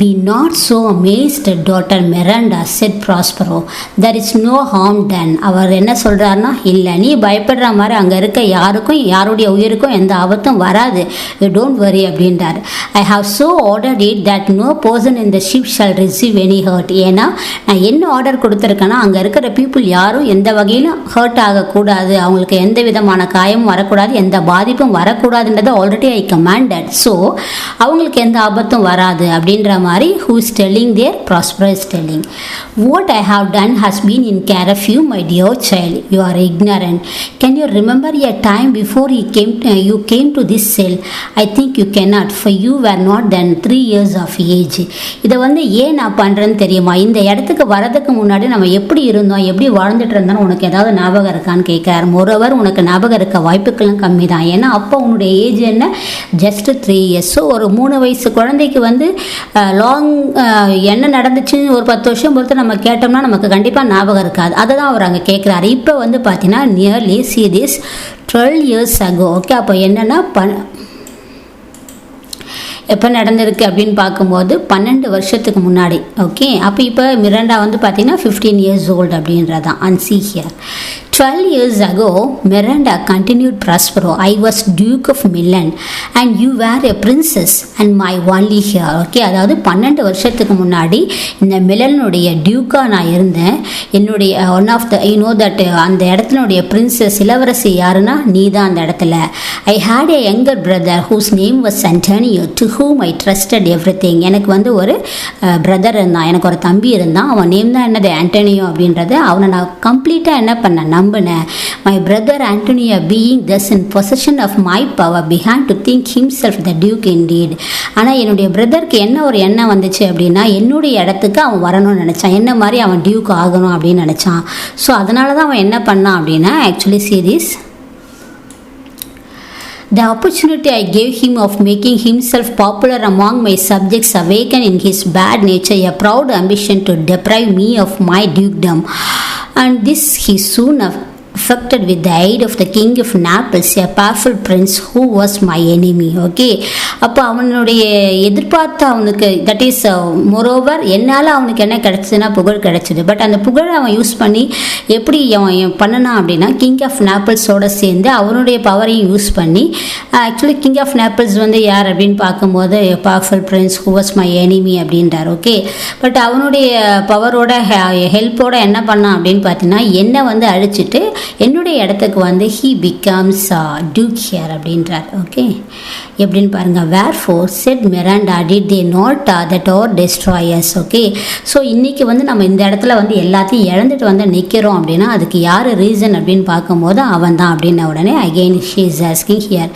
Be not so amazed daughter Miranda, said Prospero, there is no harm done. அவர் என்ன சொல்கிறாருன்னா, இல்லை நீ பயப்படுற மாதிரி அங்கே இருக்க யாருக்கும் யாருடைய உயிருக்கும் எந்த ஆபத்தும் வராது, யூ டோன்ட் வரி அப்படின்றார். I have so ordered it that no person in the ship shall receive any hurt. ஏன்னா நான் என்ன ஆர்டர் கொடுத்துருக்கேன்னா, அங்கே இருக்கிற பீப்புள் யாரும் எந்த வகையிலும் ஹர்ட் ஆகக்கூடாது, அவங்களுக்கு எந்த விதமான காயமும் வரக்கூடாது, எந்த பாதிப்பும் வரக்கூடாதுன்றதை ஆல்ரெடி I commanded. So அவங்களுக்கு எந்த ஆபத்தும் வராது அப்படின்ற மாதிரி who is telling there, Prospero is telling, what I have done has been in care of you, my dear child. You are ignorant. Can you remember a time before you came to this cell? I think you cannot, for you were not then 3 years of age. இதை வந்து ஏன் நான் பண்ணுறேன்னு தெரியுமா? இந்த இடத்துக்கு வரதுக்கு முன்னாடி நம்ம எப்படி இருந்தோம், எப்படி வாழ்ந்துட்டு இருந்தோம், உனக்கு ஏதாவது ஞாபகம் இருக்கான்னு கேட்குறாரு. மோரோவர் உனக்கு ஞாபகம் இருக்க வாய்ப்புகளும் கம்மி தான். ஏன்னா அப்போ உன்னுடைய ஏஜ் என்ன, ஜஸ்ட் 3 years. ஸோ ஒரு 3 வயசு குழந்தைக்கு வந்து லாங் என்ன நடந்துச்சுன்னு ஒரு 10 வருஷம் பொறுத்து நம்ம கேட்டோம்னா நமக்கு கண்டிப்பாக ஞாபகம் இருக்காது. அதை தான் அவர் அங்கே கேட்குறாரு. இப்போ வந்து பார்த்தீங்கன்னா nearly see this 12 years ago. Okay, அப்போ என்னென்னா எப்போ நடந்திருக்கு அப்படின்னு பார்க்கும்போது 12 வருஷத்துக்கு முன்னாடி. ஓகே, அப்போ இப்போ மிராண்டா வந்து பார்த்தீங்கன்னா 15 years old அப்படின்றதான். And see here, 12 years ago, Miranda continued Prospero, I was Duke of Milan and you were a princess and my only heir. Okay, அதாவது 12 வருஷத்துக்கு முன்னாடி இந்த மிலனுடைய டியூக்காக நான் இருந்தேன். என்னுடைய ஒன் ஆஃப் த தட் அந்த இடத்துனுடைய பிரின்சஸ் இளவரசி யாருன்னா நீ தான் அந்த இடத்துல. I had a younger brother whose name was Antonio to whom I trusted everything. எனக்கு வந்து ஒரு பிரதர் இருந்தான், எனக்கு ஒரு தம்பி இருந்தான், அவன் நேம் தான் என்னது ஆண்டோனியோ அப்படின்றது. அவனை நான் கம்ப்ளீட்டாக என்ன பண்ணேன், நம்பினேன். My brother Antonio being thus in possession of my power began to think himself the duke indeed. ஆனால் என்னுடைய பிரதருக்கு என்ன ஒரு எண்ணம் வந்துச்சு அப்படின்னா, என்னுடைய இடத்துக்கு அவன் வரணும்னு நினச்சான், என்ன மாதிரி அவன் டியூக் ஆகணும் அப்படின்னு நினச்சான். ஸோ அதனால தான் அவன் என்ன பண்ணான் அப்படின்னா, actually serious the opportunity I gave him of making himself popular among my subjects awakened in his bad nature a proud ambition to deprive me of my dukedom, and this he soon affected with the aid of the king of Naples, a powerful prince who was my enemy. Okay, அப்போ அவனுடைய எதிர்பார்த்த அவனுக்கு that is moreover என்னால் அவனுக்கு என்ன கிடச்சிதுன்னா புகழ் கிடச்சிது. பட் அந்த புகழை அவன் யூஸ் பண்ணி எப்படி அவன் பண்ணனான் அப்படின்னா, கிங் ஆஃப் நேப்பிள்ஸோடு சேர்ந்து அவனுடைய பவரையும் யூஸ் பண்ணி, ஆக்சுவலி கிங் ஆஃப் நேப்பிள்ஸ் வந்து யார் அப்படின்னு பார்க்கும்போது powerful Prince who was my enemy அப்படின்றார். ஓகே, பட் அவனுடைய பவரோட ஹெல்ப்போட என்ன பண்ணான் அப்படின்னு பார்த்தீங்கன்னா, என்னை வந்து அழிச்சிட்டு என்னுடைய இடத்துக்கு வந்து he becomes duke here அப்படின்றார். ஓகே, எப்படின்னு பாருங்கள். wherefore said Miranda did they not that or destroy us. Okay, so இன்றைக்கி வந்து நம்ம இந்த இடத்துல வந்து எல்லாத்தையும் இழந்துட்டு வந்து நிற்கிறோம் அப்படின்னா அதுக்கு யார் ரீசன் அப்படின்னு பார்க்கும்போது அவன் தான் அப்படின்ன உடனே again she is asking here,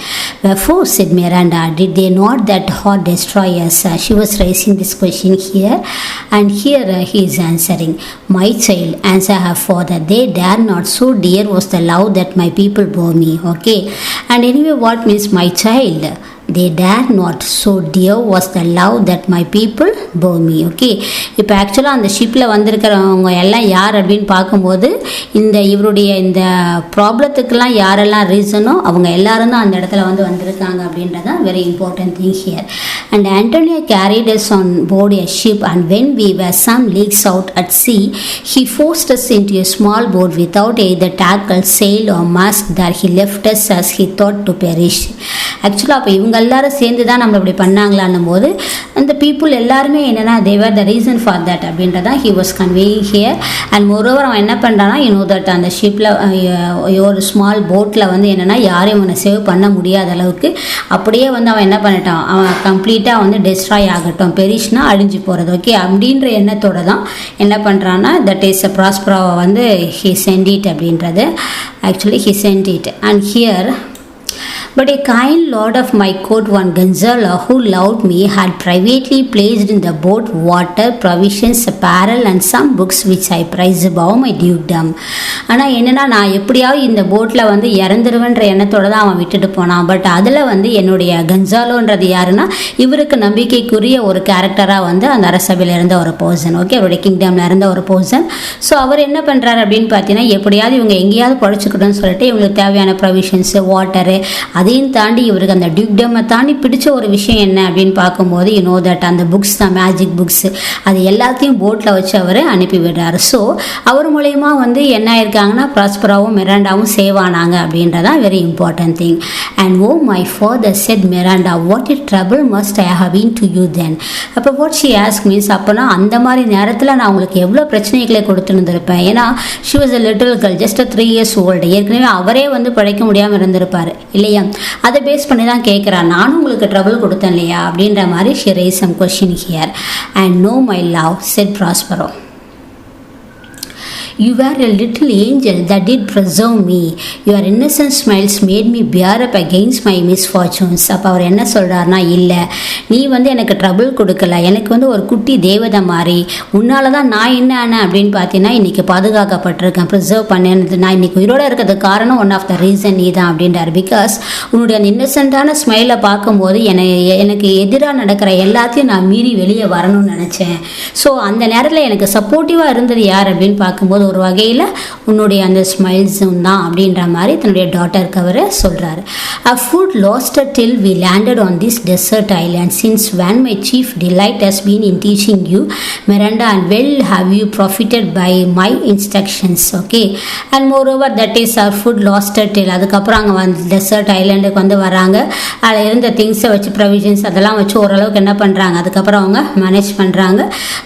wherefore said Miranda did they not that or destroy us. She was raising this question here, and here he is answering, my child, answer her father, they dare not, so dear was the love that my people bore me. Okay, and anyway what means my child, they dare not, so dear was the love that my people bore me. Okay, இப்போ ஆக்சுவலாக அந்த ஷிப்பில் வந்திருக்கிறவங்க எல்லாம் யார் அப்படின்னு பார்க்கும்போது இவருடைய இந்த ப்ராப்ளத்துக்கெல்லாம் யாரெல்லாம் ரீசனோ அவங்க எல்லாரும் தான் அந்த இடத்துல வந்திருக்காங்க அப்படின்றதான் very important thing here. And Antonio carried us on board a ship, and when we were some leagues out at sea, he forced us into a small boat without either tackle, sail or mast. There he left us as he thought to perish. ஆக்சுவலாக அப்போ இவங்க எல்லாரும் சேர்ந்து தான் நம்ம இப்படி பண்ணாங்களான்னும் போது அந்த பீப்புள் எல்லாருமே என்னென்னா தேவர் த ரீசன் ஃபார் தட் அப்படின்றதான் he was conveying here. And moreover அவன் என்ன பண்ணுறான்னா தட் அந்த ஷிப்பில் ஒரு ஸ்மால் போட்டில் என்னென்னா யாரையும் அவனை சேவ் பண்ண முடியாத அளவுக்கு அப்படியே அவன் என்ன பண்ணிட்டான், அவன் கம்ப்ளீட்டாக டெஸ்ட்ராய் ஆகட்டும், பெரிஷ்னா அழிஞ்சு போகிறது. ஓகே, அப்படின்ற எண்ணத்தோடு தான் என்ன பண்ணுறான்னா தட் இஸ் அ ப்ராஸ்பராவை ஹி சென்ட் இட் அப்படின்றது. Actually he sent it. And here but a kind lord of my court, one Gonzalo, who loved me, had privately placed in the boat water, provisions, apparel and some books which I prize above my dukedom. ஆனால் என்னென்னா நான் எப்படியாவது இந்த போட்டில் இறந்துருவேன்ற எண்ணத்தோடு தான் அவன் விட்டுட்டு போனான். பட் அதில் என்னுடைய கன்சாலோன்றது யாருன்னா இவருக்கு நம்பிக்கைக்குரிய ஒரு கேரக்டராக அந்த அரசபையில் இருந்த ஒரு பர்சன். ஓகே, அவருடைய கிங்டமில் இருந்த ஒரு பர்சன். ஸோ அவர் என்ன பண்ணுறாரு அப்படின்னு பார்த்தீங்கன்னா எப்படியாவது இவங்க எங்கேயாவது பழச்சிக்கணும்னு சொல்லிட்டு இவங்களுக்கு தேவையான ப்ரொவிஷன்ஸு, வாட்டரு, அதையும் தாண்டி இவருக்கு அந்த டியூக்டமை தாண்டி பிடிச்ச ஒரு விஷயம் என்ன அப்படின்னு பார்க்கும்போது தட் அந்த புக்ஸ் தான், மேஜிக் புக்ஸ், அது எல்லாத்தையும் போட்டில் வச்சு அவர் அனுப்பி விடுறாரு. ஸோ அவர் மூலயமா என்ன ஆயிருக்காங்கன்னா ப்ராஸ்பராவும் மிராண்டாவும் சேவ் ஆனாங்க அப்படின்றதான் very important thing. And oh my father said Miranda, what it trouble must I have been to you then. அப்போ வாட் ஷி ஆஸ்க் மீன்ஸ், அப்போனா அந்த மாதிரி நேரத்தில் நான் உங்களுக்கு எவ்வளோ பிரச்சனைகளை கொடுத்துருந்துருப்பேன். ஏன்னா she was a little girl, just 3 years old. ஏற்கனவே அவரே படைக்க முடியாமல் இருந்திருப்பார் இல்லையா. அதை பேஸ் பண்ணி தான் கேட்குறான், நானும் உங்களுக்கு ட்ரபிள் கொடுத்தேன் இல்லையா அப்படின்ற மாதிரி she raise some question here. And no my love said Prospero, you were a little angel that did preserve me. Your innocent smiles made me bear up against my misfortunes. அப்போ அவர் என்ன சொல்கிறாருன்னா, இல்லை நீ எனக்கு ட்ரபிள் கொடுக்கல, எனக்கு ஒரு குட்டி தேவதை மாதிரி, உன்னால தான் நான் என்ன ஆனேன் அப்படின்னு பார்த்தீங்கன்னா இன்றைக்கி பாதுகாக்கப்பட்டிருக்கேன், ப்ரிசர்வ் பண்ணது. நான் இன்றைக்கி உயிரோடு இருக்கிறதுக்கு காரணம் ஒன் ஆஃப் த ரீசன் நீ தான் அப்படின்றார். பிகாஸ் உன்னுடைய அந்த இன்னசென்ட்டான ஸ்மைலை பார்க்கும்போது எனக்கு எதிராக நடக்கிற எல்லாத்தையும் நான் மீறி வெளியே வரணும்னு நினச்சேன். ஸோ அந்த நேரத்தில் எனக்கு சப்போர்ட்டிவாக இருந்தது யார் அப்படின்னு பார்க்கும்போது ஒரு வகையில் உன்னுடைய அந்த ஸ்மைல்ஸும் தான் அப்படின்ற மாதிரி தன்னுடைய டாட்டருக்கு அவர் சொல்கிறாரு. A food lost till we landed on this desert island, since when my chief delight has been in teaching you Miranda, and well have you profited by my instructions. Okay, and moreover that is our food lost till, அதுக்கப்புறம் அங்கே dessert ஐலாண்டுக்கு வராங்க. அதில் இருந்த திங்ஸை வச்சு provisions அதெல்லாம் வச்சு ஓரளவுக்கு என்ன பண்ணுறாங்க, அதுக்கப்புறம் அவங்க மேனேஜ் பண்ணுறாங்க.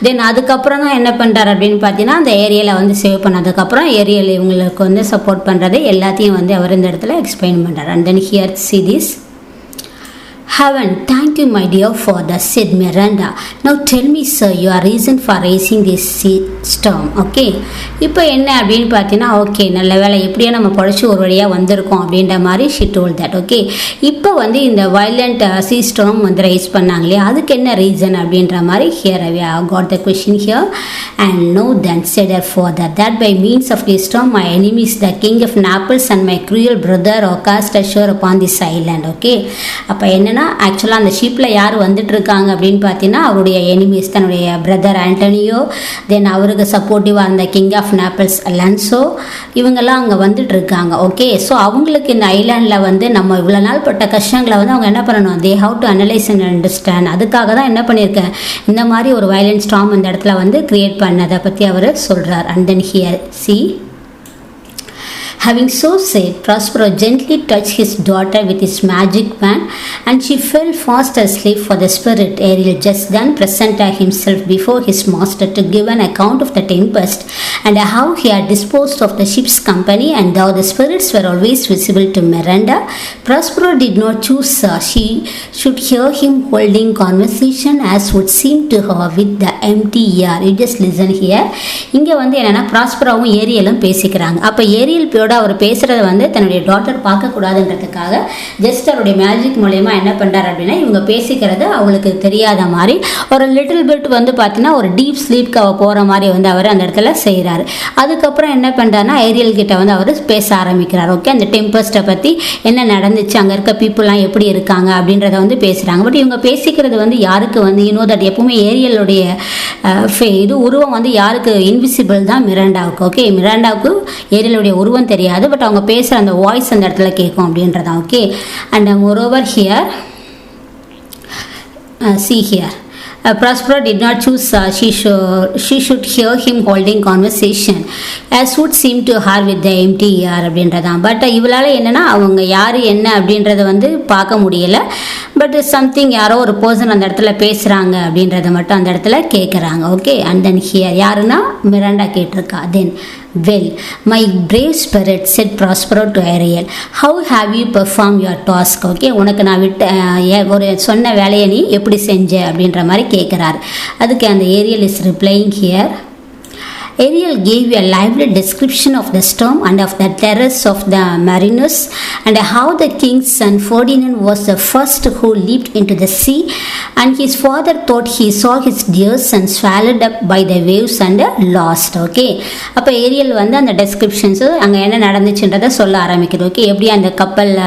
தென் அதுக்கப்புறம் தான் என்ன பண்ணுறாரு அப்படின்னு பார்த்தீங்கன்னா அந்த ஏரியாவில் சேவ் பண்ணதுக்கப்புறம் ஏரியல் இவங்களுக்கு சப்போர்ட் பண்ணுறது எல்லாத்தையும் அவர் இந்த இடத்துல எக்ஸ்பிளைன் பண்ணுறாரு. And then here see this. Heaven, thank you my dear father, said Miranda. Now tell me sir, your reason for raising this storm. Okay, இப்போ என்ன அப்படின்னு பார்த்தீங்கன்னா ஓகே நல்ல வேலை எப்படியா நம்ம படைச்சு ஒரு வழியாக வந்திருக்கோம் அப்படின்ற மாதிரி she told that. ஓகே, இப்போ இந்த violent sea storm ரைஸ் பண்ணாங்க இல்லையா, அதுக்கு என்ன ரீசன் அப்படின்ற மாதிரி here I got the question here. And know then, said her father, that by means of this storm my enemies the king of Naples and my cruel brother are cast ashore upon this island. Okay, அப்போ என்னன்னா ஆக்சுவலாக அந்த ஷிப்பில் யார் வந்துட்டுருக்காங்க அப்படின்னு பார்த்தீங்கன்னா அவருடைய எனிமீஸ், தன்னுடைய பிரதர் ஆண்டனியோ, தென் அவருக்கு சப்போர்ட்டிவாக இருந்த கிங் ஆஃப் நேப்பிள்ஸ் அலன்சோ, இவங்கெல்லாம் அங்கே வந்துட்டுருக்காங்க. ஓகே, ஸோ அவங்களுக்கு இந்த ஐலாண்டில் நம்ம இவ்வளோ நாள் பட்ட கஷ்டங்களை அவங்க என்ன பண்ணணும், they have to analyse and understand. அதுக்காக தான் என்ன பண்ணியிருக்கேன், இந்த மாதிரி ஒரு வயலண்ட் ஸ்டார்ம் இந்த இடத்துல கிரியேட் பண்ணதை பற்றி அவர் சொல்கிறார். And then here see. Having so said, Prospero gently touched his daughter with his magic wand, and she fell fast asleep. For the spirit Ariel just then presented himself before his master to give an account of the tempest and how he had disposed of the ship's company, and though the spirits were always visible to Miranda, Prospero did not choose she should hear him holding conversation as would seem to her with the empty ear. You just listen here. இங்கே என்னன்னா ப்ராஸ்பராவும் ஏரியலும் பேசிக்கிறாங்க. அப்போ Ariel அவங்களோட அவர் பேசுகிறத வந்து தன்னுடைய daughter பார்க்கக்கூடாதுன்றதுக்காக just அவருடைய magic மூலயமா என்ன பண்ணுறாரு அப்படின்னா இவங்க பேசிக்கிறது அவங்களுக்கு தெரியாத மாதிரி ஒரு லிட்டில் பிட் வந்து பார்த்தீங்கன்னா ஒரு டீப் ஸ்லீப்க்கு அவள் போகிற மாதிரி வந்து அவர் அந்த இடத்துல செய்கிறாரு. அதுக்கப்புறம் என்ன பண்ணுறாருன்னா ஏரியல் கிட்ட வந்து அவர் பேச ஆரம்பிக்கிறார். ஓகே, அந்த டெம்பஸ்ட்டை பற்றி என்ன நடந்துச்சு, அங்கே இருக்க பீப்புளெலாம் எப்படி இருக்காங்க அப்படின்றத வந்து பேசுகிறாங்க. பட் இவங்க பேசிக்கிறது வந்து யாருக்கு வந்து தட் எப்பவுமே ஏரியலுடைய இது உருவம் வந்து யாருக்கு இன்விசிபிள் தான் மிராண்டாவுக்கு. ஓகே, மிராண்டாவுக்கு ஏரியலுடைய உருவம் தெரியாது, பட் அவங்க பேசுகிற அந்த வாய்ஸ் அந்த இடத்துல கேட்கும் அப்படின்றதான். Okay, and moreover here see here Prospero did not choose she should hear him holding conversation as would seem to her with the empty ear அப்படின்றதான். பட் இவளால் என்னென்னா அவங்க யார் என்ன அப்படின்றத வந்து பார்க்க முடியலை. பட் சம்திங் யாரோ ஒரு பர்சன் அந்த இடத்துல பேசுகிறாங்க அப்படின்றத மட்டும் அந்த இடத்துல கேட்குறாங்க. ஓகே, அண்ட் தென் ஹியர் யாருன்னா மிராண்டா கேட்டிருக்கா. Then well my brave spirit said Prospero to Ariel, how have you performed your task? Okay, உனக்கு நான் ஒரு சொன்ன வேலையை நீ எப்படி செஞ்ச அப்படின்ற மாதிரி கேட்குறாரு. அதுக்கு அந்த Ariel is replying here. Ariel gave a lively description of the storm and of the terrors of the mariners and how the king's son Ferdinand was the first who leaped into the sea and his father thought he saw his dear son swallowed up by the waves and lost. Okay, அப்போ Ariel வந்து அந்த டெஸ்கிரிப்ஷன்ஸு அங்கே என்ன நடந்துச்சுன்றதை சொல்ல ஆரம்பிக்குது. Okay, எப்படி அந்த கப்பலில்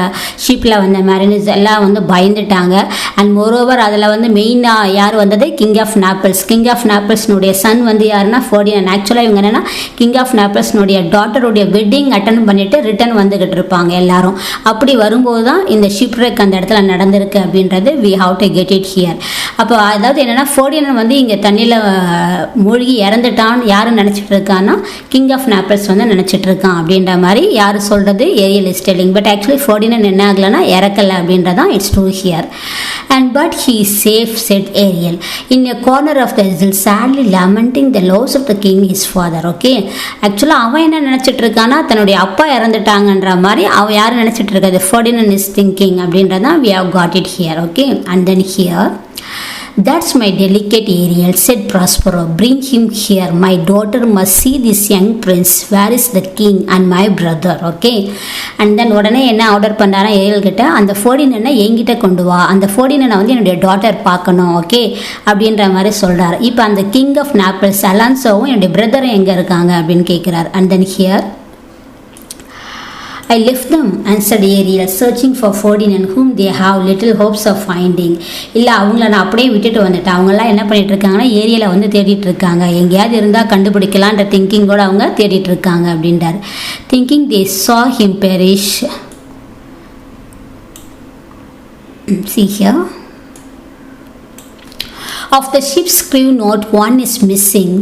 ஷிப்பில் வந்த மேரினர்ஸ் எல்லாம் வந்து பயந்துட்டாங்க. அண்ட் மோரோவர் அதில் வந்து மெயினாக யார் வந்தது, கிங் ஆஃப் நாப்பிள்ஸ்னுடைய சன் வந்து யாருன்னா ஃபெர்டினண்ட். ஆக்சுவலாக இவங்க என்னன்னா கிங் ஆஃப் நாப்பிள்ஸ்னுடைய டாட்டருடைய வெட்டிங் அட்டன் பண்ணிட்டு ரிட்டர்ன் வந்துகிட்டு இருப்பாங்க எல்லாரும். அப்படி வரும்போது தான் இந்த ஷிப்ரெக் அந்த இடத்துல நடந்திருக்கு அப்படின்றது we have to get it here. அப்போ அதாவது என்னன்னா ஃபெர்டினண்ட் வந்து இங்கே தண்ணியில் மூழ்கி இறந்துட்டான் யார் நினச்சிட்டு இருக்கான்னா கிங் ஆஃப் நாப்பிள்ஸ் வந்து நினச்சிட்டு இருக்கான் அப்படின்ற மாதிரி யார் சொல்கிறது, Ariel is telling. But actually Ferdinand என்ன ஆகலைன்னா இறக்கலை அப்படின்றதான் it's true here. And but he is safe, said Ariel, in a corner of the hill, sadly lamenting the loss of the king, his father. Okay, ஆக்சுவலாக அவன் என்ன நினச்சிட்டு இருக்கான்னா தன்னுடைய அப்பா இறந்துட்டாங்கன்ற மாதிரி அவன் யார் நினச்சிட்டு இருக்காது, Ferdinand is thinking அப்படின்றதான் we have got it here. Okay, and then here that's my delicate Ariel, said Prospero, bring him here, my daughter must see this young prince, where is the king and my brother. Okay, and then உடனே என்ன order பண்ணாரா Ariel கிட்ட, அந்த ஃபெர்டினண்டை என்கிட்ட கொண்டு வா, அந்த ஃபெர்டினண்டை வந்து என்னுடைய டாட்டர் பார்க்கணும். ஓகே, அப்படின்ற மாதிரி சொல்கிறார். இப்போ அந்த கிங் ஆஃப் நாப்பிள்ஸ் அலான்சோவும் என்னுடைய பிரதரும் எங்கே இருக்காங்க அப்படின்னு கேட்குறார். And then here I left them, answered Ariel, searching for Ferdinand, whom they have little hopes of finding. இல்லை அவங்கள நான் அப்படியே விட்டுட்டு வந்துட்டேன். அவங்களாம் என்ன பண்ணிட்டு இருக்காங்கன்னா ஏரியலை வந்து தேடிட்டு இருக்காங்க, எங்கேயாவது இருந்தால் கண்டுபிடிக்கலான்ற திங்கிங்கோடு அவங்க தேடிட்டு இருக்காங்க அப்படின்றார். Thinking they saw him perish. See here. Of the ship's crew not one is missing,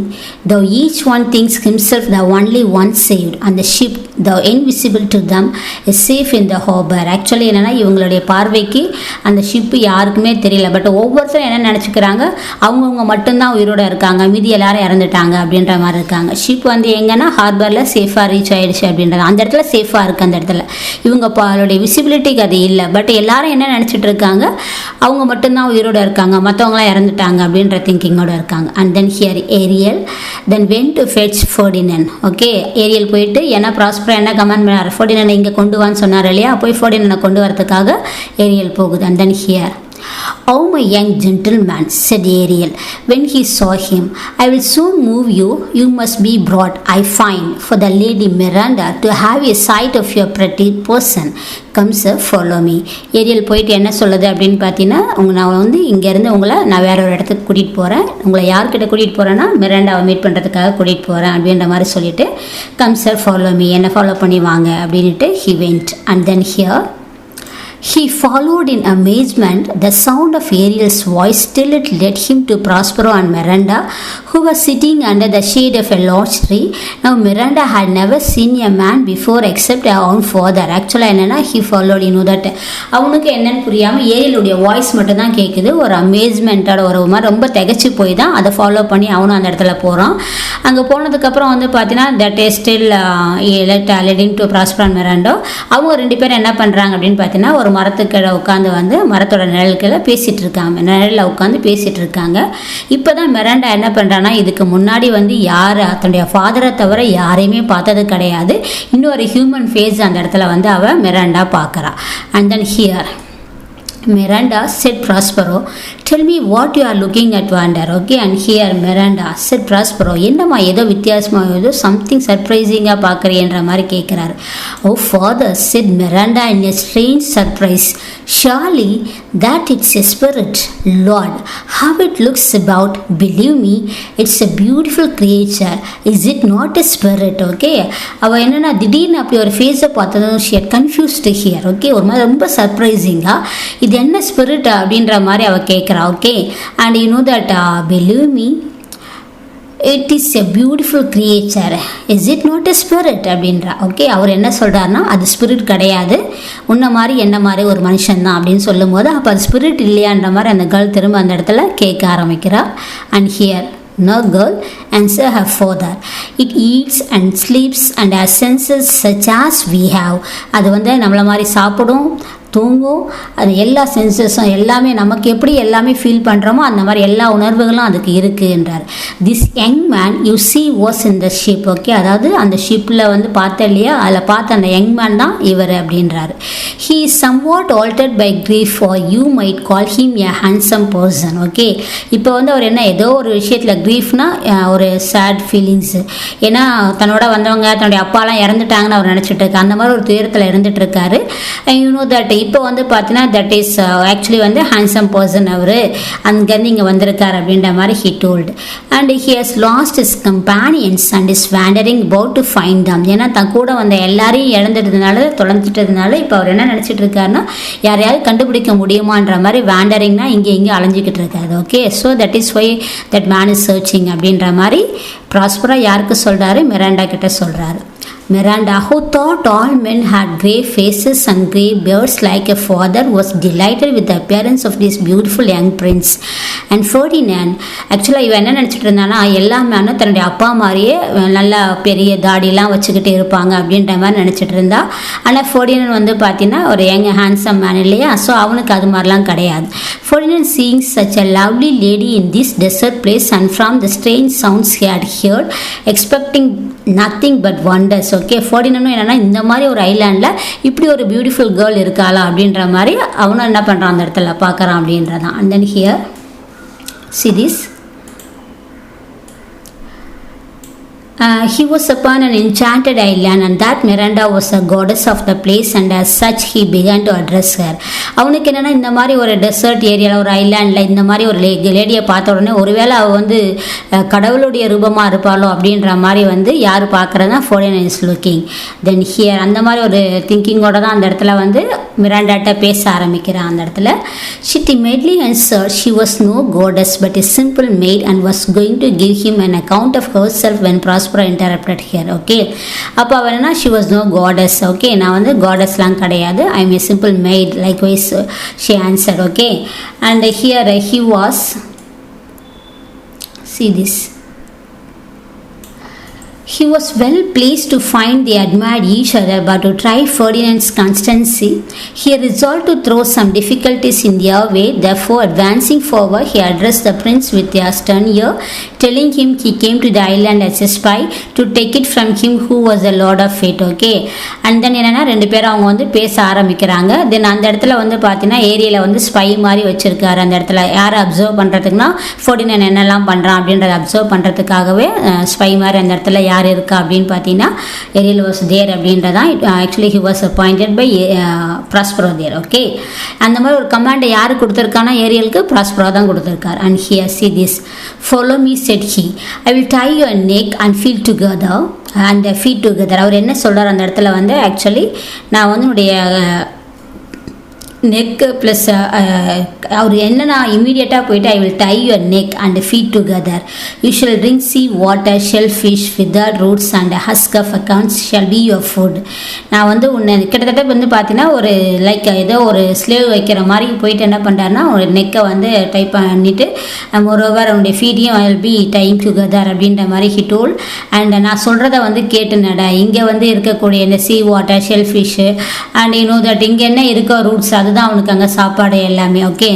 though each one thinks himself the only one saved, and the ship, though invisible to them, is safe in the harbor. Actually என்னென்னா இவங்களுடைய பார்வைக்கு அந்த ship யாருக்குமே தெரியல. But ஒவ்வொருத்தரும் என்ன நினச்சிக்கிறாங்க, அவங்கவுங்க மட்டும்தான் உயிரோடு இருக்காங்க, மீதி எல்லாரும் இறந்துட்டாங்க அப்படின்ற மாதிரி இருக்காங்க. ஷிப் வந்து எங்கன்னா ஹார்பரில் சேஃபாக ரீச் ஆகிடுச்சு அப்படின்றது அந்த இடத்துல சேஃபாக இருக்குது. அந்த இடத்துல இவங்க அவளுடைய விசிபிலிட்டிக்கு அது இல்லை. பட் எல்லாரும் என்ன நினச்சிட்டு இருக்காங்க, அவங்க மட்டும்தான் உயிரோடு இருக்காங்க, மற்றவங்களாம் இறந்துட்டாங்க அப்படின்ற திங்கிங்கோடு இருக்காங்க. And then here Ariel then went to fetch Ferdinand. Okay, Ariel போயிட்டு ஏன்னா ப்ராஸ்பரோ என்ன கமெண்ட் பண்ணார், ஃபெர்டினண்ட் இங்கே கொண்டு வான்னு சொன்னார் இல்லையா, போய் ஃபெர்டினண்டை கொண்டு வரதுக்காக ஏரியல் போகுது. And then here Oh, my young gentleman, said Ariel, when he saw him, I will soon move you. You must be brought, I find, for the Lady Miranda to have a sight of your pretty person. Come, sir, follow me. Ariel போயிட்டு என்ன சொல்லுது அப்படின்னு பார்த்தீங்கன்னா, நான் வந்து இங்கேருந்து உங்களை நான் வேற ஒரு இடத்துக்கு கூட்டிகிட்டு போகிறேன், உங்களை யார்கிட்ட கூட்டிகிட்டு போகிறேன்னா மிராண்டாவை மீட் பண்ணுறதுக்காக கூட்டிகிட்டு போகிறேன் அப்படின்ற மாதிரி சொல்லிட்டு, கம் சார் ஃபாலோ மீ, என்னை ஃபாலோ பண்ணி வாங்க அப்படின்ட்டு he went. And then here he followed in amazement. The sound of Ariel's voice still it led him to Prospero and Miranda, who was sitting under the shade of a large tree. Now Miranda had never seen a man before except her own father. Actually என்னன்னா he followed, you know that அவனுக்கு என்னன்னு புரியாமல் ஏரியலுடைய voice மட்டும் தான் கேட்குது. ஒரு அமேஸ்மெண்ட்டோட ஒரு மாதிரி ரொம்ப திகச்சு போய் தான் அதை ஃபாலோ பண்ணி அவனும் அந்த இடத்துல போகிறான். அங்கே போனதுக்கப்புறம் வந்து பார்த்தீங்கன்னா that is still leading to Prospero and Miranda. அவங்க ரெண்டு பேரும் என்ன பண்ணுறாங்க அப்படின்னு பார்த்தீங்கன்னா ஒரு ஒரு மரத்துக்கிட்ட உட்காந்து வந்து மரத்தோட நிழலுக்குள்ள பேசிகிட்டு இருக்காங்க, நிழலில் உட்காந்து பேசிகிட்டு இருக்காங்க. இப்போ தான் மிராண்டா என்ன பண்ணுறான்னா, இதுக்கு முன்னாடி வந்து யார் தன்னுடைய ஃபாதரை தவிர யாரையுமே பார்த்தது கிடையாது. இன்னொரு ஹியூமன் ஃபேஸ் அந்த இடத்துல வந்து அவள் மிராண்டா பார்க்குறா. And then here Miranda said Prospero, tell me what you are looking at, Vander. Okay, and here Miranda said Prospero, என்னம்மா ஏதோ வித்தியாசமாக ஏதோ சம்திங் சர்ப்ரைசிங்காக பார்க்குறேன்ற மாதிரி கேட்குறாரு. Oh father, said Miranda in a strange surprise, surely that it's a spirit. Lord, how it looks about. Believe me, it's a beautiful creature. Is it not a spirit? Okay, அவள் என்னென்னா திடீர்னு அப்படி ஒரு ஃபேஸை பார்த்ததும் she had confused here. Okay, ஒரு மாதிரி ரொம்ப சர்ப்ரைசிங்காக இது என்ன ஸ்பிரிட் அப்படின்ற மாதிரி அவள் கேட்குறா. Okay, and you know that believe me it is a beautiful creature, is it not a spirit அப்படின்றா. ஓகே, அவர் என்ன சொல்கிறாருன்னா அது ஸ்பிரிட் கிடையாது, உன்ன மாதிரி என்ன மாதிரி ஒரு மனுஷன் தான் அப்படின்னு சொல்லும் போது அப்போ அது ஸ்பிரிட் இல்லையான்ற மாதிரி அந்த கேர்ள் திரும்ப அந்த இடத்துல கேட்க ஆரம்பிக்கிறா. And here no girl, answer her father, it eats and sleeps and has senses such as we have. அது வந்து நம்மள மாதிரி சாப்பிடும், தூங்கும், அது எல்லா சென்சஸும் எல்லாமே நமக்கு எப்படி எல்லாமே ஃபீல் பண்ணுறோமோ அந்த மாதிரி எல்லா உணர்வுகளும் அதுக்கு இருக்குன்றார். This young man you see was in the ship. Okay, அதாவது அந்த ஷிப்பில் வந்து பார்த்த இல்லையா, அதில் பார்த்த அந்த யங் மேன் தான் இவர் அப்படின்றாரு. He is somewhat altered by grief or you might call him a handsome person. Okay, இப்போ வந்து அவர் என்ன ஏதோ ஒரு விஷயத்தில் கிரீஃப்னா ஒரு சேட் ஃபீலிங்ஸு, ஏன்னா தன்னோட வந்தவங்க தன்னுடைய அப்பாலாம் இறந்துட்டாங்கன்னு அவர் நினச்சிட்டு இருக்காரு, அந்த மாதிரி ஒரு துயரத்தில் இருந்துட்டு இருக்காரு. யூ நோ தட் இப்போ வந்து பார்த்தீங்கன்னா தட் இஸ் ஆக்சுவலி வந்து ஹேண்ட்ஸம் பர்சன், அவர் அங்கேருந்து இங்கே வந்திருக்கார் அப்படின்ற மாதிரி he told. And he has lost is companions and is wandering about to find தம். ஏன்னா தன் கூட வந்த எல்லாரையும் இழந்துட்டதுனால தொலைஞ்சிட்டதுனால இப்போ அவர் என்ன நினச்சிட்டு இருக்காருன்னா யாரையாவது கண்டுபிடிக்க முடியுமான்ற மாதிரி வேண்டரிங்னா இங்கே இங்கே அலைஞ்சிக்கிட்டு இருக்காரு. Okay, so that is why that man is searching அப்படின்ற மாதிரி ப்ராஸ்பரா யாருக்கு சொல்கிறாரு, மிராண்டா கிட்ட சொல்கிறாரு. Miranda, who thought all men had grey faces and grey beards like a father, was delighted with the appearance of this beautiful young prince. And Ferdinand, actually இவன் என்ன நினச்சிட்டு இருந்தானா எல்லா மேனும் தன்னுடைய அப்பா மாதிரியே நல்லா பெரிய தாடிலாம் வச்சுக்கிட்டு இருப்பாங்க அப்படின்ற மாதிரி நினச்சிட்டு இருந்தா. ஆனால் ஃபெர்டினண்ட் வந்து பார்த்தீங்கன்னா ஒரு யங் ஹேண்ட்ஸம் மேன் இல்லையா, ஸோ அவனுக்கு அது மாதிரிலாம் கிடையாது. Ferdinand seeing such a lovely lady in this desert place and from the strange sounds he had heard, expecting nothing but wonders. Okay, ஃபெர்டினண்டும் என்னென்னா இந்த மாதிரி ஒரு ஐலாண்டில் இப்படி ஒரு பியூட்டிஃபுல் கேர்ள் இருக்காளா அப்படின்ற மாதிரி அவனும் என்ன பண்ணுறான் அந்த இடத்துல பார்க்குறான் அப்படின்றதான். And then here see this. He was upon an enchanted island and that Miranda was a goddess of the place and as such he began to address her. அவனுக்கு என்னென்னா இந்த மாதிரி ஒரு டெசர்ட் ஏரியாவில் ஒரு ஐலாண்டில் இந்த மாதிரி ஒரு லேடியை பார்த்த உடனே ஒருவேளை அவள் வந்து கடவுளுடைய ரூபமாக இருப்பாளோ அப்படின்ற மாதிரி வந்து யார் பார்க்குறதுனா Ferdinand is looking. Then here அந்த மாதிரி ஒரு திங்கிங்கோட தான் அந்த இடத்துல வந்து மிராண்டாட்ட பேச ஆரம்பிக்கிறான். அந்த இடத்துல she timidly answered she was no goddess but a simple maid and was going to give him an account of herself when Prospero interrupted here. Okay, அப்போ அவள் என்ன she was no goddess. Okay, நான் வந்து goddessலாம் கிடையாது, I am a simple maid, likewise she answered. Okay, and here he was, see this, he was well pleased to find they admired each other, but to try Ferdinand's constancy, he resolved to throw some difficulties in their way. Therefore, advancing forward, he addressed the prince with a stern ear, telling him he came to the island as a spy to take it from him who was the lord of it. Okay, and then என்னன்னா ரெண்டு பேரும் அவங்க வந்து பேச ஆரம்பிக்கிறாங்க. தென் அந்த இடத்துல வந்து பார்த்தீங்கன்னா ஏரியாவில் வந்து ஸ்பை மாதிரி வச்சுருக்காரு. அந்த இடத்துல யாரை அப்சர்வ் பண்ணுறதுக்குன்னா ஃபெர்டினண்ட் என்னெல்லாம் பண்ணுறான் அப்படின்றத அப்சர்வ் பண்ணுறதுக்காகவே ஸ்பை மாதிரி அந்த இடத்துல யார் இருக்கா அப்படின்னு பார்த்தீங்கன்னா ஏரியல் வாஸ் தேர் அப்படின்றதான். Actually he was appointed by Prospero there. Okay, அந்த மாதிரி ஒரு கமாண்டை யார் கொடுத்துருக்கானா ஏரியலுக்கு ப்ராஸ்பரோ தான் கொடுத்துருக்கார். And here see this, follow me said he, I will tie your neck and feet together and feet together. அவர் என்ன சொல்கிறார் அந்த இடத்துல வந்து ஆக்சுவலி நான் வந்து உன்னுடைய நெக் ப்ளஸ் அவர் என்னன்னா இமீடியட்டாக போயிட்டு I will tie your neck and feet together you shall drink sea water shellfish withered roots and husk of accounts shall be your food. நான் வந்து உன்னை கிட்டத்தட்ட வந்து பார்த்தீங்கன்னா ஒரு லைக் ஏதோ ஒரு ஸ்லேவ் வைக்கிற மாதிரி போயிட்டு என்ன பண்ணுறாருன்னா ஒரு நெக்கை வந்து டைப் பண்ணிவிட்டு மோரோவர் அவனுடைய ஃபீட்டையும் I will be tying together அப்படின்ற மாதிரி ஹி டோல். அண்ட் நான் சொல்கிறத வந்து கேட்டு நட, இங்கே வந்து இருக்கக்கூடிய இந்த sea water shellfish and you know that இங்கே என்ன இருக்கோ ரூட்ஸ் அதுதான் அவனுக்கு அங்கே சாப்பாடு எல்லாமே. ஓகே,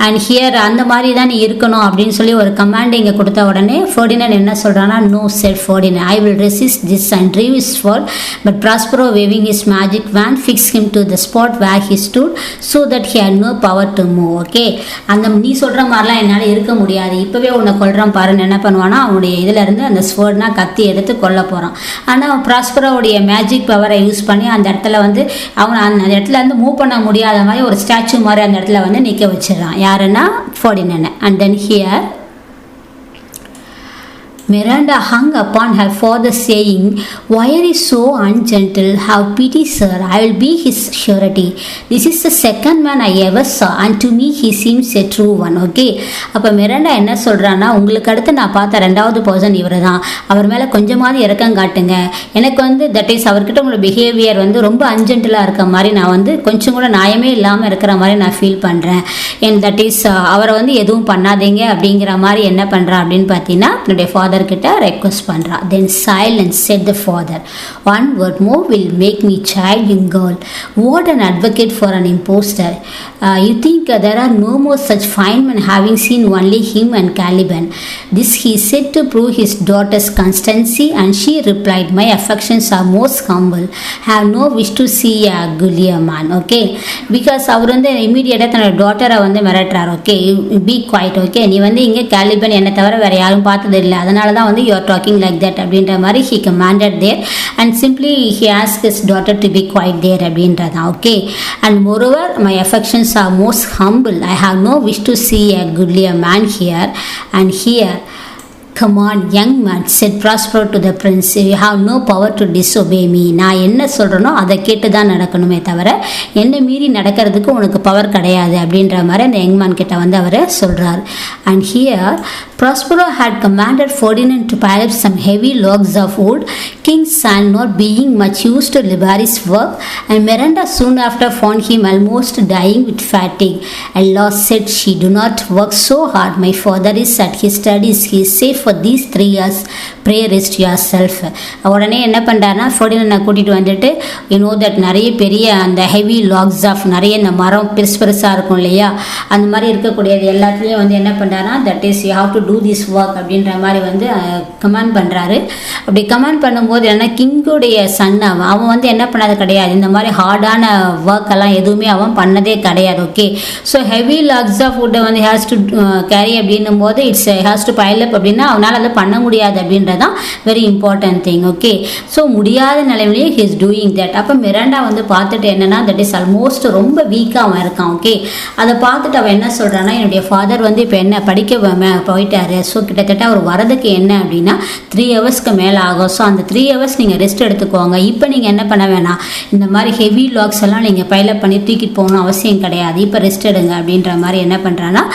அண்ட் ஹியர் அந்த மாதிரி தான் நீ இருக்கணும் அப்படின்னு சொல்லி ஒரு கமாண்ட் இங்கே கொடுத்த உடனே ஃபெர்டினண்ட் என்ன சொல்கிறான்னா, no said Ferdinand, I will resist this and drew his sword but Prospero waving his magic wand fix him to the spot where he stood so that he had no power to move. Okay, அந்த நீ சொல்கிற மாதிரிலாம் என்னால் இருக்க முடியாது, இப்போவே உன்னை கொல்றான் பாருன்னு என்ன பண்ணுவானா அவனுடைய இதிலேருந்து அந்த ஸ்வர்ட்னா கத்தி எடுத்து கொல்ல போகிறான். ஆனால் ப்ராஸ்பரோடைய மேஜிக் பவரை யூஸ் பண்ணி அந்த இடத்துல வந்து அவன் அந்த இடத்துல வந்து மூவ் பண்ண முடியாத மாதிரி ஒரு ஸ்டாச்சு மாதிரி அந்த இடத்துல வந்து நிற்க வச்சிடறான். யாருன்னா Ferdinand. And then here Miranda hung upon her father saying, "Why are you so ungentle? Have pity, sir. I will be his surety. This is the second man I ever saw and to me he seems a true one." Okay, அப்போ Miranda என்ன சொல்கிறான்னா, உங்களுக்கு அடுத்து நான் பார்த்த ரெண்டாவது person இவர் தான், அவர் மேலே கொஞ்சமாவது இறக்கம் காட்டுங்க. எனக்கு வந்து தட் இஸ் அவர்கிட்ட உங்களோட பிஹேவியர் வந்து ரொம்ப அன்ஜென்டிலாக இருக்க மாதிரி நான் வந்து கொஞ்சம் கூட நியாயமே இல்லாமல் இருக்கிற மாதிரி நான் ஃபீல் பண்ணுறேன். அண்ட் தட் இஸ் அவரை வந்து எதுவும் பண்ணாதீங்க அப்படிங்கிற மாதிரி என்ன பண்ணுறான் அப்படின்னு பார்த்தீங்கன்னா என்னுடைய ஃபாதர் கிட்ட ரெக்வஸ்ட் பண்றா. Then silence, said the father. One word more will make me child in girl. What an advocate for an impostor. You think there are no more such fine men, having seen only him and Caliban. This he said to prove his daughter's constancy, and she replied, my affections are most humble. Have no wish to see a gullier man. Okay, because அவர் வந்து இமீடியட்டாக தன்னோட டாட்டரை வந்து மிரட்டுறாரு. Okay, be quiet. Okay, நீ வந்து இங்கே Caliban என்னை தவிர வேற யாரும் பார்த்தது இல்லை, அதனால தான் வந்து you are talking like that அப்படின்ற மாதிரி he commanded there and simply he ask his daughter to be quiet there அப்படின்றதான். Okay, and moreover my affections are most humble. I have no wish to see a goodlier man here and here. Come on, young man, said Prospero to the prince. You have no power to disobey me. நான் என்ன சொல்கிறேனோ அதை கேட்டு தான் நடக்கணுமே தவிர என்னை மீறி நடக்கிறதுக்கு உனக்கு பவர் கிடையாது அப்படின்ற மாதிரி அந்த யங்மேன் கிட்ட வந்து அவர் சொல்கிறார். And here Prospero had commanded Ferdinand to pile up some heavy logs of wood. King's son, not being much used to laborious work, and Miranda soon after found him almost dying with fatigue. Allah said, she do not work so hard. My father is at his studies. He is safe for these 3 years. Pray rest yourself. உடனே என்ன பண்ணுறாருனா ஃபெர்டினண்டை கூட்டிகிட்டு வந்துட்டு you know that நிறைய பெரிய அந்த heavy logs of நிறைய இந்த மரம் பெருசாக இருக்கும் இல்லையா, அந்த மாதிரி இருக்கக்கூடியது எல்லாத்துலேயும் வந்து என்ன பண்ணுறாருனா that is you have to do this work அப்படின்ற மாதிரி வந்து கமாண்ட் பண்ணுறாரு. அப்படி கமாண்ட் பண்ணும்போது என்னன்னா கிங்குடைய சன் அவன் வந்து என்ன பண்ணது கிடையாது, இந்த மாதிரி ஹார்டான ஒர்க் எல்லாம் எதுவுமே அவன் பண்ணதே கிடையாது. Okay, so heavy logs of வுட்டை வந்து ஹேஸ் டு கேரி அப்படின்னும் போது it's has to pile up அப்படின்னா அவனால் அதை பண்ண முடியாது அப்படின்றதான் very important thing. Okay, so முடியாத நிலைமையிலேயே ஹி இஸ் டூயிங் தட். அப்போ மிராண்டா வந்து பார்த்துட்டு என்னன்னா தட் இஸ் ஆல்மோஸ்ட் ரொம்ப வீக்காக அவன் இருக்கான். ஓகே, அதை பார்த்துட்டு அவன் என்ன சொல்கிறான்னா, என்னுடைய ஃபாதர் வந்து இப்போ என்ன படிக்க போயிட்டாரு, ஸோ கிட்டத்தட்ட அவர் வரதுக்கு என்ன அப்படின்னா 3 ஹவர்ஸ்க்கு மேலே ஆகும். ஸோ அந்த 3 ஹவர்ஸ் நீங்கள் ரெஸ்ட் எடுத்துக்கோங்க. இப்போ நீங்கள் என்ன பண்ண வேணாம், இந்த மாதிரி ஹெவி லாக்ஸ் எல்லாம் நீங்கள் பைலப் பண்ணி தூக்கிட்டு போகணும் அவசியம் கிடையாது, இப்போ ரெஸ்ட் எடுங்க அப்படின்ற மாதிரி என்ன பண்ணுறான்னா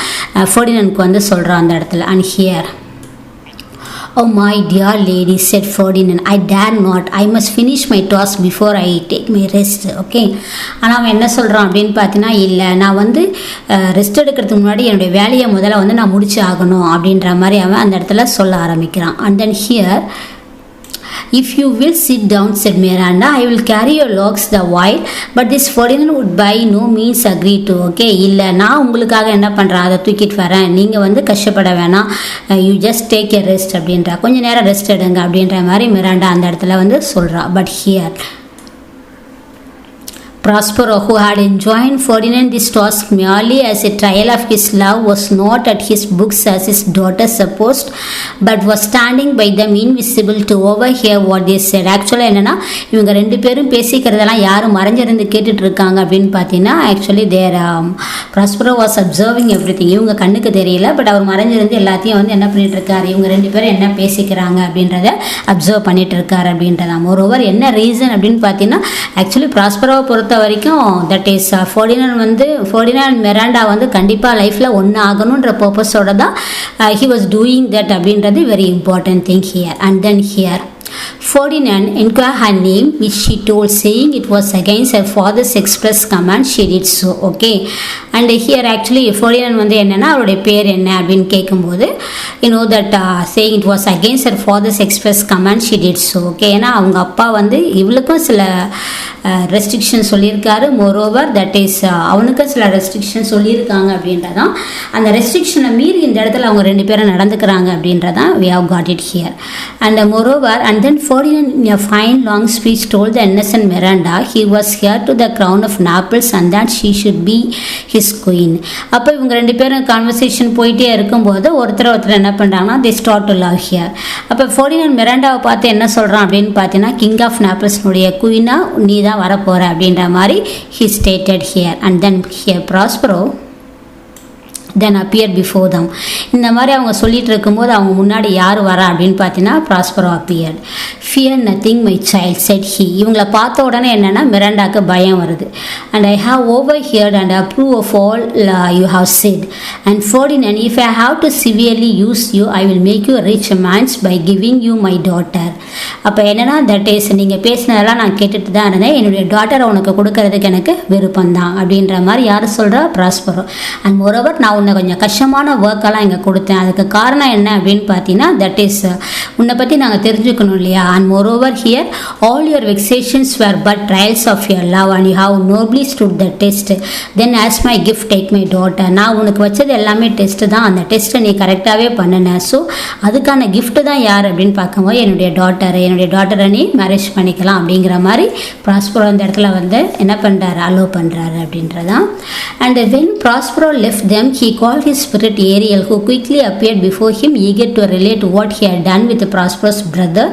ஃபெர்டினண்ட்க்கு வந்து சொல்கிறான் அந்த இடத்துல. And here, "Oh my dear lady," said Ferdinand, "I dare not. I must finish my task before I take my rest." Okay, ஆனால் அவன் என்ன சொல்கிறான் அப்படின்னு பார்த்தீங்கன்னா, இல்லை நான் வந்து ரெஸ்ட் எடுக்கிறதுக்கு முன்னாடி என்னுடைய வேலையை முதல்ல வந்து நான் முடிச்சு ஆகணும் அப்படின்ற மாதிரி அவன் அந்த இடத்துல சொல்ல ஆரம்பிக்கிறான். And then here, "If you will sit down," said Miranda, "I will carry your logs the while." But this Ferdinand would by no means agree to. Okay, இல்லை நான் உங்களுக்காக என்ன பண்ணுறேன், அதை தூக்கிட்டு வரேன், நீங்கள் வந்து கஷ்டப்பட வேணாம், you just take a rest அப்படின்றா, கொஞ்சம் நேரம் ரெஸ்ட் எடுங்க அப்படின்ற மாதிரி மிராண்டா அந்த இடத்துல வந்து சொல்கிறா. But here Prospero, who had enjoined Ferdinand this task merely as a trial of his love, was not at his books as his daughter supposed, but was standing by them invisible to overhear what they said. ஆக்சுவலாக என்னென்னா இவங்க 2 பேரும் பேசிக்கிறதெல்லாம் யாரும் மறைஞ்சிருந்து கேட்டுட்டு இருக்காங்க அப்படின்னு பார்த்தீங்கன்னா actually there Prospero was observing everything. இவங்க கண்ணுக்கு தெரியல, பட் அவர் மறைஞ்சிருந்து எல்லாத்தையும் வந்து என்ன பண்ணிட்டு இருக்காரு, இவங்க 2 பேரும் என்ன பேசிக்கிறாங்க அப்படின்றத அப்சர்வ் பண்ணிட்டு இருக்காரு அப்படின்றதான். மோரோவர் என்ன ரீசன் அப்படின்னு பார்த்தீங்கன்னா ஆக்சுவலி Prosperoவை பொறுத்த பொறுத்த வரைக்கும் தட் இஸ் ஃபெர்டினாண்ட் மிராண்டா வந்து கண்டிப்பாக லைஃப்பில் ஒன்று ஆகணுன்ற பர்பஸோட தான் he was doing that அப்படின்றது very important thing here. And then here Ferdinand inquired her name, which she told, saying it was against her father's express command. She did so. Okay. And here actually Ferdinand வந்து என்னன்னா அவருடைய பேர் என்ன அப்படின்னு கேட்கும்போது that saying it was against her father's express command, she did so. Okay. ஏன்னா அவங்க அப்பா வந்து இவளுக்கும் சில ரெஸ்ட்ரிக்ஷன் சொல்லியிருக்காரு. மோரோவர் தட் இஸ் அவனுக்கும் சில ரெஸ்ட்ரிக்ஷன் சொல்லியிருக்காங்க அப்படின்றதான் அந்த ரெஸ்ட்ரிக்ஷனை மீறி இந்த இடத்துல அவங்க ரெண்டு பேரும் நடந்துக்கிறாங்க அப்படின்றதான் we have got it here. And moreover, and then Ferdinand in a fine long speech told the innocent Miranda he was heir to the crown of Naples and that she should be his queen. அப்போ இவங்க ரெண்டு பேரும் conversation போயிட்டே இருக்கும்போது ஒருத்தர் என்ன பண்ணுறாங்கன்னா they start to love here. அப்போ Ferdinand மிராண்டாவை பார்த்து என்ன சொல்கிறான் அப்படின்னு பார்த்தீங்கன்னா கிங் ஆஃப் நாப்பிள்ஸ்னுடைய குயினாக நீ தான் வரப்போகிற அப்படின்ற மாதிரி he stated here. And then here Prospero then appeared before them. இந்த மாதிரி அவங்க சொல்லிட்டு இருக்கும்போது அவங்க முன்னாடி யார் வரா அப்படின்னு பார்த்தீங்கன்னா Prospero appeared. Fear nothing my child, said he. இவங்களை பார்த்த உடனே என்னன்னா மிராண்டாக்கு பயம் வருது. And I have overheard and approve of all you have said. And Ferdinand, if I have to severely use you, I will make you a rich man by giving you my daughter. அப்போ என்னன்னா that is நீங்கள் பேசினதெல்லாம் நான் கேட்டுட்டு தான் இருந்தேன். என்னுடைய டாட்டரை உனக்கு கொடுக்கறதுக்கு எனக்கு விருப்பம் தான் அப்படின்ற மாதிரி யார் சொல்கிறா Prospero. And moreover நான் உன்னை கொஞ்சம் கஷ்டமான ஒர்க்கெல்லாம் இங்கே கொடுத்தேன். அதுக்கு காரணம் என்ன அப்படின்னு பார்த்தீங்கன்னா தட் இஸ் உன்னை பற்றி நாங்கள் தெரிஞ்சுக்கணும் இல்லையா. And moreover here all your vexations were but trials of your love and you have nobly stood the test. Then as my gift take my daughter. நான் உனக்கு வச்சது எல்லாமே டெஸ்ட்டு தான். அந்த டெஸ்ட்டை நீ கரெக்டாகவே பண்ணின. ஸோ அதுக்கான கிஃப்ட்டு தான் யார் அப்படின்னு பார்க்கும்போது என்னுடைய டாட்டரை நீ மேரேஜ் பண்ணிக்கலாம் அப்படிங்கிற மாதிரி Prospero அந்த இடத்துல வந்து என்ன பண்ணுறாரு அலோவ் பண்ணுறாரு அப்படின்றதான். And when Prospero left them he called his spirit Ariel, who quickly appeared before him, eager to relate what he had done with Prospero's brother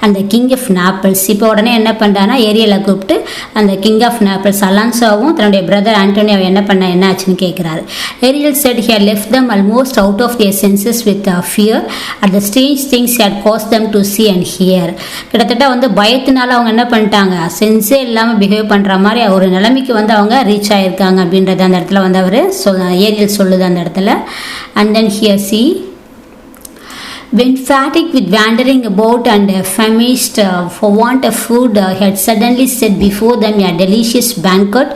and the king of Naples. இப்போ உடனே என்ன பண்ணுறான்னா ஏரியலை கூப்பிட்டு அந்த king of நாப்பிள்ஸ் அலான்சோவும் தன்னுடைய brother Antonio என்ன ஆச்சுன்னு கேட்குறாரு. Ariel said he had left them almost out of their senses with fear at the strange things he had caused them to see and hear. கிட்டத்தட்ட வந்து பயத்தினால அவங்க என்ன பண்ணிட்டாங்க சென்ஸே இல்லாமல் பிஹேவ் பண்ணுற மாதிரி ஒரு நிலைமைக்கு வந்து அவங்க ரீச் ஆகியிருக்காங்க அப்படின்றத அந்த இடத்துல வந்து அவர் ஏரியல் சொல்லுது அந்த இடத்துல. And then here see when fatigued with wandering about and famished for want of food, he had suddenly set before them a delicious banquet.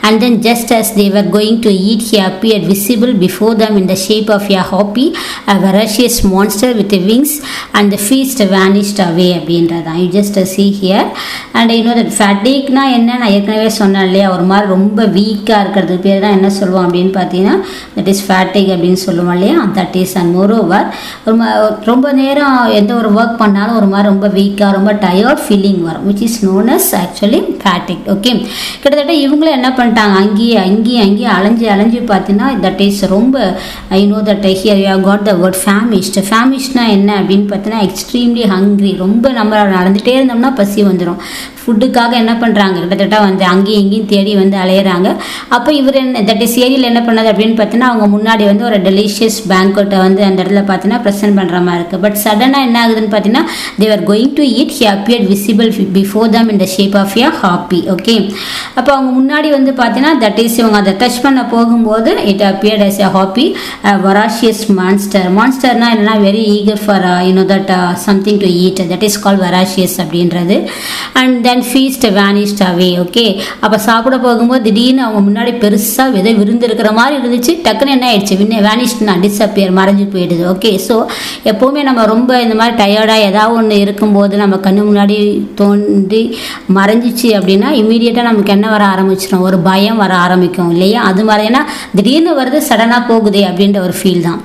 And then just as they were going to eat, he appeared visible before them in the shape of a harpy, a voracious monster with wings, and the feast vanished away அப்படின்றதான். You just see here. And you know that fatigue na என்ன நான் ஏற்கனவே சொன்னேன் இல்லையா, ஒரு மாதிரி ரொம்ப வீக்காக இருக்கிறது பேர் தான் என்ன சொல்லுவோம் அப்படின்னு பார்த்தீங்கன்னா that is fatigue அப்படின்னு சொல்லுவோம் இல்லையா. that is and moreover ரொம்ப நேரம் எந்த ஒரு ஒர்க் பண்ணாலும் ஒரு மாதிரி ரொம்ப வீக்காக ரொம்ப டயர்ட் ஃபீலிங் வரும், which is known as actually fatigue. Okay, கிட்டத்தட்ட இவங்களும் என்ன பண்ணிட்டாங்க அங்கேயே அலைஞ்சு பார்த்தீங்கன்னா தட் இஸ் ரொம்ப that here you have got the word ஃபேமிஷ்னா என்ன அப்படின்னு பார்த்தீங்கன்னா எக்ஸ்ட்ரீம்லி ஹங்க்ரி. ரொம்ப நம்ம நடந்துகிட்டே இருந்தோம்னா பசி வந்துடும். ஃபுட்டுக்காக என்ன பண்ணுறாங்க கிட்டத்தட்ட வந்து அங்கேயும் இங்கேயும் தேடி வந்து அலையிறாங்க. அப்போ இவர் என்ன தட் இஸ் ஏரியல் என்ன பண்ணது அப்படின்னு பார்த்தீங்கன்னா அவங்க முன்னாடி வந்து ஒரு டெலிஷியஸ் பேங்க்வெட்டை வந்து அந்த இடத்துல பார்த்தீங்கன்னா ப்ரெசென்ட் பண்ணுற மாதிரி இருக்குது. பட் சடனாக என்ன ஆகுதுன்னு பார்த்தீங்கன்னா they were going to eat, he appeared visible before them in the shape of a harpy. Okay, அப்போ அவங்க முன்னாடி வந்து பார்த்தீங்கன்னா தட் இஸ் இவங்க அதை டச் பண்ண போகும்போது it appeared as a harpy, a voracious monsterனா என்னன்னா very eager for that something to eat, that is called voracious அப்படின்றது. And then feast vanished away. Okay, அப்போ சாப்பிட போகும்போது திடீர்னு அவங்க முன்னாடி பெருசாக விதை விருந்து இருக்கிற மாதிரி இருந்துச்சு. டக்குன்னு என்ன ஆயிடுச்சு வேனிஷ்ட்னா டிஸ்அப்பியர் மறைஞ்சு போயிடுது. ஓகே, ஸோ எப்போவுமே நம்ம ரொம்ப இந்த மாதிரி டயர்டாக ஏதாவது ஒன்று இருக்கும்போது நம்ம கண்ணு முன்னாடி தோன்றி மறைஞ்சிச்சு அப்படின்னா இம்மீடியட்டாக நமக்கு என்ன வர ஆரம்பிச்சிடும், ஒரு பயம் வர ஆரம்பிக்கும் இல்லையா. அது மாதிரி ஏன்னா திடீர்னு வருது சடனாக போகுதே அப்படின்ற ஒரு ஃபீல் தான்.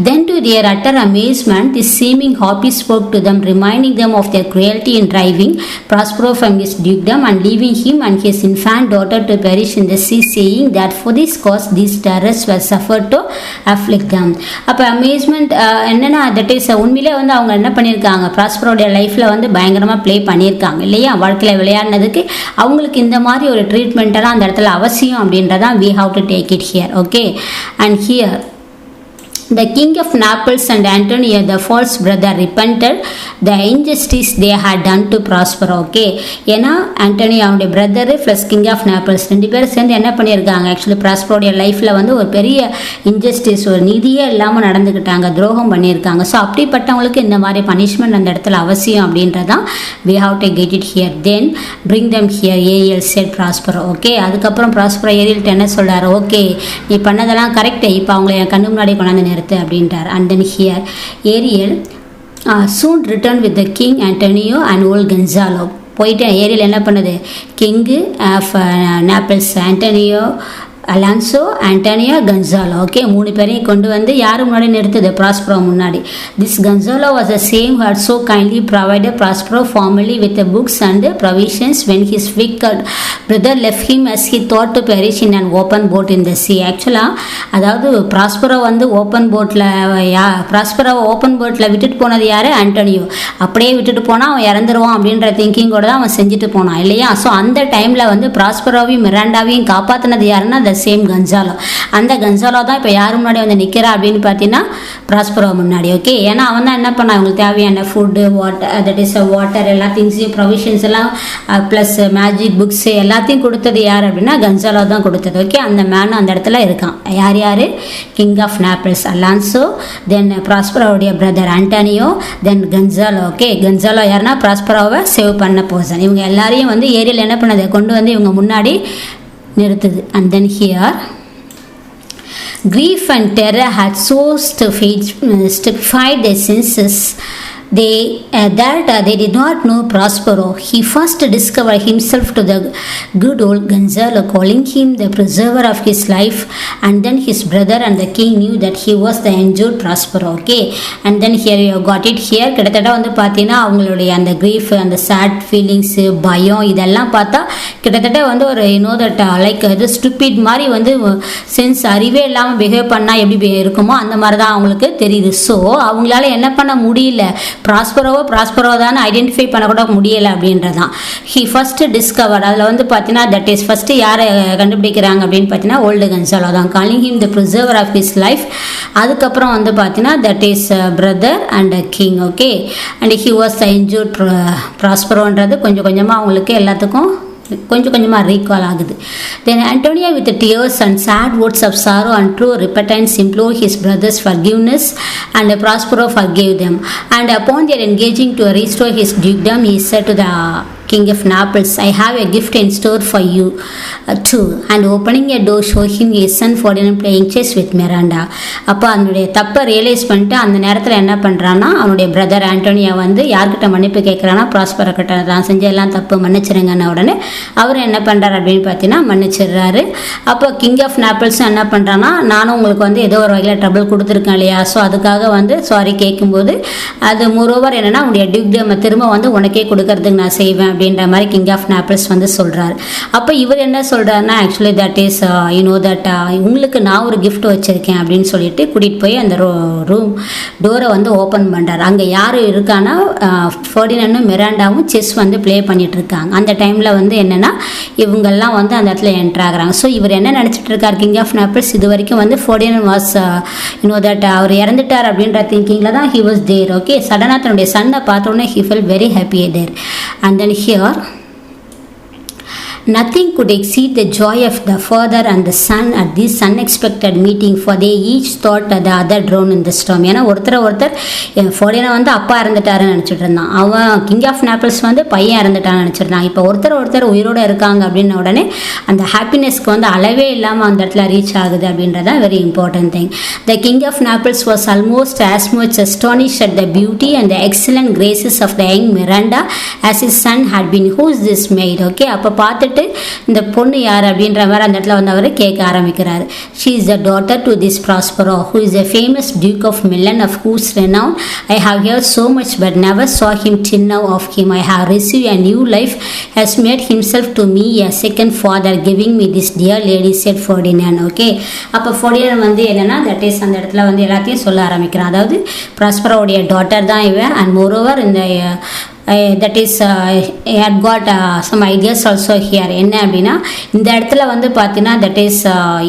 Then to their utter amazement this seeming harpy spoke to them, reminding them of their cruelty in driving Prospero from his dukedom and leaving him and his infant daughter to perish in the sea, saying that for this cause these terrors were suffered to afflict them. அப்போ amazement என்னென்னா that is உண்மையிலே வந்து அவங்க என்ன பண்ணியிருக்காங்க ப்ராஸ்பரோடைய லைஃப்பில் வந்து பயங்கரமாக ப்ளே பண்ணியிருக்காங்க இல்லையா. வாழ்க்கையில் விளையாடினதுக்கு அவங்களுக்கு இந்த மாதிரி ஒரு ட்ரீட்மெண்ட்டெல்லாம் அந்த இடத்துல அவசியம் அப்படின்றதான் we have to take it here. Okay, and here The king of Naples and Antonio, the false brother, repented the injustice they had done to Prospero. Okay, ஏன்னா ஆண்டனியோ அவனுடைய brother plus king of Naples 2 பேரும் சேர்ந்து என்ன பண்ணியிருக்காங்க, actually ப்ராஸ்பரோடைய லைஃப்பில் வந்து ஒரு பெரிய இன்ஜஸ்டிஸ், ஒரு நீதியே இல்லாமல் நடந்துக்கிட்டாங்க, துரோகம் பண்ணியிருக்காங்க. ஸோ அப்படிப்பட்டவங்களுக்கு இந்த மாதிரி பனிஷ்மெண்ட் அந்த இடத்துல அவசியம் அப்படின்றதான் we have to get it here, then bring them here, Ariel said Prospero. Okay, அதுக்கப்புறம் ப்ராஸ்பரோ ஏரியல்கிட்ட என்ன சொல்கிறார், ஓகே நீ பண்ணதெல்லாம் கரெக்டு, இப்போ அவங்கள என் கண்ணு முன்னாடி கொண்டாந்து நிறுத்து அப்படின்றார். And then here Ariel soon returned with the king Antonio and old Gonzalo. போயிட்டு ஏரியல் என்ன பண்ணுது, king of Naples Antonio, Alonso, Antonio, Gonzalo. Okay, 3 பேரையும் கொண்டு வந்து யார் முன்னாடி நிறுத்துது, ப்ராஸ்பரோ முன்னாடி. This Gonzalo was the same who had so kindly provided Prospero formerly with the books and provisions when his wicked brother left him as he thought to perish in an open boat in the sea. ஆக்சுவலாக அதாவது Prospero வந்து ப்ராஸ்பரோவை open போட்டில் விட்டுட்டு போனது யார், Antonio. அப்படியே விட்டுட்டு போனால் அவன் இறந்துருவான் அப்படின்ற திங்கிங்கோட தான் அவன் செஞ்சுட்டு போனான் இல்லையா. ஸோ அந்த டைமில் வந்து ப்ராஸ்பரோவையும் மிராண்டாவையும் காப்பாற்றினது யாருன்னா த சேம் கன்சாலோ. அந்த கன்சாலோ தான் இப்போ யார் முன்னாடி வந்து நிற்கிறா அப்படின்னு பார்த்தீங்கன்னா ப்ராஸ்பரோ முன்னாடி. ஓகே, ஏன்னா அவன் தான் என்ன பண்ணா, அவங்களுக்கு தேவையான food, water, that is water, எல்லா திங்ஸையும் ப்ரொவிஷன்ஸ் எல்லாம் ப்ளஸ் மேஜிக் புக்ஸு எல்லாத்தையும் கொடுத்தது யார் அப்படின்னா கன்சாலோ தான் கொடுத்தது. ஓகே, அந்த மேனும் அந்த இடத்துல இருக்கான். யார், king of Naples Alonso, then ப்ராஸ்பரோவுடைய brother Antonio, then Gonzalo. Okay, Gonzalo யாருன்னா ப்ராஸ்பரோவை சேவ் பண்ண பர்சன். இவங்க எல்லாரையும் வந்து ஏரியல் என்ன பண்ணது, கொண்டு வந்து இவங்க முன்னாடி நிறுத்துது. And then here grief and terror had so stupefied their senses that they did not know Prospero. He first discovered himself to the good old Gonzalo, calling him the preserver of his life, and then his brother and the king knew that he was the injured Prospero. Okay, and then here you got it here. கிட்டத்தட்ட வந்து பார்த்தீங்கன்னா அவங்களுடைய அந்த grief, அந்த chat feelings, பயம், இதெல்லாம் பார்த்தா கிட்டத்தட்ட வந்து ஒரு தட் லைக் இது ஸ்டூபிட் மாதிரி வந்து சென்ஸ் அறிவே இல்லாமல் பிஹேவ் பண்ணால் எப்படி இருக்குமோ அந்த மாதிரி தான் அவங்களுக்கு தெரியுது. ஸோ அவங்களால என்ன பண்ண முடியல, ப்ராஸ்பரோ தான் ஐடென்டிஃபை பண்ணக்கூட முடியலை அப்படின்றதான். ஹி ஃபர்ஸ்ட் டிஸ்கவர்ட், அதில் வந்து பார்த்தீங்கன்னா தட் இஸ் ஃபஸ்ட்டு யாரை கண்டுபிடிக்கிறாங்க அப்படின்னு பார்த்தீங்கன்னா ஓல்டு கன்சாலோ தான், calling him the preserver of his life. அதுக்கப்புறம் வந்து பார்த்தீங்கன்னா that is brother and king. Okay, and he was the injured ப்ராஸ்பரோன்றது கொஞ்சம் கொஞ்சமாக அவங்களுக்கு எல்லாத்துக்கும் கொஞ்சம் கொஞ்சமாக ரீகால் ஆகுது. Then Antonio with tears and sad words of sorrow and true repentance implored his brothers forgiveness, and Prospero forgave them, and upon their engaging to restore his dukedom, he said to the king of Naples, I have a gift in store for you too, and opening a door showed him his son Ferdinand playing chess with Miranda. அப்போ அவனுடைய தப்பை realise பண்ணிட்டு அந்த நேரத்தில் என்ன பண்ணுறான்னா அவனுடைய brother Antonia வந்து யார்கிட்ட மன்னிப்பு கேட்குறான்னா ப்ராஸ்பரோ கிட்ட, நான் செஞ்ச எல்லாம் தப்பு மன்னிச்சிருங்கன்னு உடனே அவர் என்ன பண்ணுறாரு அப்படின்னு பார்த்தீங்கன்னா மன்னிச்சிடுறாரு. அப்போ கிங் ஆஃப் நேப்பிள்ஸும் என்ன பண்ணுறான்னா நானும் உங்களுக்கு வந்து ஏதோ ஒரு வகையில் ட்ரபிள் கொடுத்துருக்கேன் இல்லையா, ஸோ அதுக்காக வந்து சாரி கேட்கும்போது அது மோரோவர் என்னென்னா உன்னுடைய டியூக்டம் திரும்ப வந்து உனக்கே கொடுக்கறதுக்கு நான் செய்வேன் அப்படின்ற மாதிரி கிங் ஆஃப் நேப்பிள்ஸ் வந்து சொல்கிறார். அப்போ இவர் என்ன சொல்கிறாருன்னா ஆக்சுவலி தட் இஸ் தட் உங்களுக்கு நான் ஒரு கிஃப்ட் வச்சுருக்கேன் அப்படின்னு சொல்லிட்டு கூட்டிகிட்டு போய் அந்த ரூம் டோரை வந்து ஓப்பன் பண்ணுறாரு. அங்கே யார் இருக்கான்னா ஃபெர்டினண்டும் மிராண்டாவும் செஸ் வந்து ப்ளே பண்ணிட்டு இருக்காங்க. அந்த டைமில் வந்து என்னென்னா இவங்கெல்லாம் வந்து அந்த இடத்துல என்ட்ரு ஆகுறாங்க. ஸோ இவர் என்ன நினச்சிட்டு இருக்கார், கிங் ஆஃப் நேப்பிள்ஸ் இது வரைக்கும் வந்து ஃபெர்டினண்ட் வாஸ் தட் அவர் இறந்துட்டார் அப்படின்ற திங்கிங்கில் தான் ஹி வாஸ் தேர். ஓகே, சடனாக தன்னுடைய சன்னை பார்த்தோன்னே he fell very happy there. And then here nothing could exceed the joy of the father and the son at this unexpected meeting, for they each thought the other drowned in the storm. ஏன்னா ஒருத்தர் ஃபோர்டினா வந்து அப்பா இறந்துட்டாருன்னு நினச்சிட்டு இருந்தான், அவன் king of Naples வந்து பையன் இறந்துட்டான்னு நினச்சிருந்தான். இப்போ ஒருத்தர் உயிரோடு இருக்காங்க அப்படின்ன உடனே அந்த ஹாப்பினஸ்க்கு வந்து அளவே இல்லாமல் அந்த இடத்துல ரீச் ஆகுது அப்படின்றதான் very important thing. The king of Naples was almost as much astonished at the beauty and the excellent graces of the young Miranda as his son had been. Who is this maid? Okay, அப்போ பார்த்துட்டு இந்த பொண்ணு யார் அப்படின்ற மாதிரி அந்த இடத்துல வந்து அவர் கேட்க ஆரம்பிக்கிறார். She is the daughter to this Prospero who is a famous duke of Milan, of whose renown I have heard so much but never saw him till now. Of him I have received a new life, has made himself to me a second father, giving me this dear lady, said Ferdinand. Okay, அப்போ Ferdinand வந்து என்னன்னா that is அந்த இடத்துல வந்து எல்லாத்தையும் சொல்ல ஆரம்பிக்கிறான். அதாவது ப்ராஸ்பரோடைய டாட்டர் தான் இவன், அண்ட் மோரோவர் இந்த that is I had got some ideas also here. என்ன அப்படின்னா இந்த இடத்துல வந்து பார்த்தீங்கன்னா that is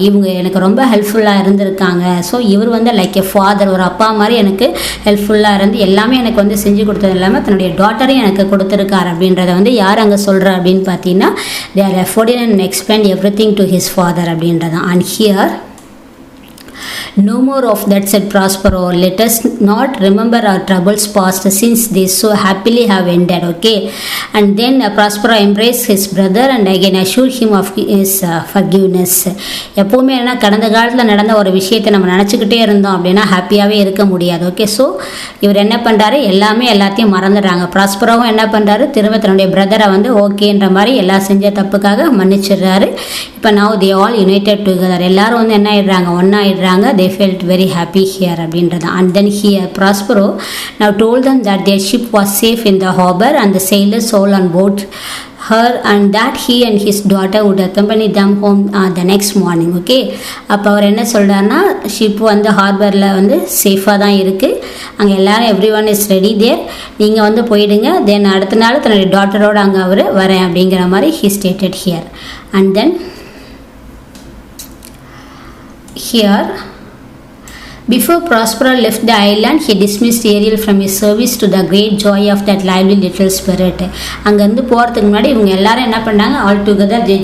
இவங்க எனக்கு ரொம்ப ஹெல்ப்ஃபுல்லாக இருந்திருக்காங்க. ஸோ இவர் வந்து லைக் எ ஃபாதர், ஒரு அப்பா மாதிரி எனக்கு ஹெல்ப்ஃபுல்லாக இருந்து எல்லாமே எனக்கு வந்து செஞ்சு கொடுத்தது இல்லாமல் தன்னுடைய டாட்டரையும் எனக்கு கொடுத்துருக்காரு அப்படின்றத வந்து யார் அங்கே சொல்கிற அப்படின்னு பார்த்தீங்கன்னா they are afforded and explained everything to his father அப்படின்றதான். And here no more of that, said Prospero. Let us not remember our troubles past, since they so happily have ended. Okay. And then Prospero embraced his brother and again assured him of his forgiveness. எப்போவுமே என்ன கடந்த காலத்தில் நடந்த ஒரு விஷயத்தை நம்ம நினச்சிக்கிட்டே இருந்தோம் அப்படின்னா ஹாப்பியாகவே இருக்க முடியாது. ஓகே. ஸோ இவர் என்ன பண்ணுறாரு, எல்லாத்தையும் மறந்துடுறாங்க. ப்ராஸ்பரோவும் என்ன பண்ணுறாரு, திரும்ப தன்னுடைய பிரதரை வந்து ஓகேன்ற மாதிரி எல்லாம் செஞ்ச தப்புக்காக மன்னிச்சிடுறாரு. இப்போ now they all united together. எல்லாரும் வந்து என்ன ஆயிடுறாங்க, ஒன்றாயிடுறாங்க. they felt very happy here அப்படின்றது. And then here Prospero now told them that their ship was safe in the harbor and the sailors all on board her, and that he and his daughter would accompany them home the next morning. Okay. அப்போ அவர் என்ன சொல்கிறாருன்னா, ship வந்து ஹார்பரில் வந்து சேஃபாக தான் இருக்குது, அங்கே எல்லோரும் எவ்ரி ஒன் இஸ் ரெடி தேர், நீங்கள் வந்து போயிடுங்க, தென் அடுத்த நாள் தன்னுடைய டாட்டரோடு அங்கே அவர் வரேன் அப்படிங்கிற மாதிரி he stated here. And then here before Prospero left the island, he dismissed Ariel from his service to the great joy of that lively little spirit. அங்கேருந்து போகிறதுக்கு முன்னாடி இவங்க எல்லாரும் என்ன பண்ணாங்க, all together they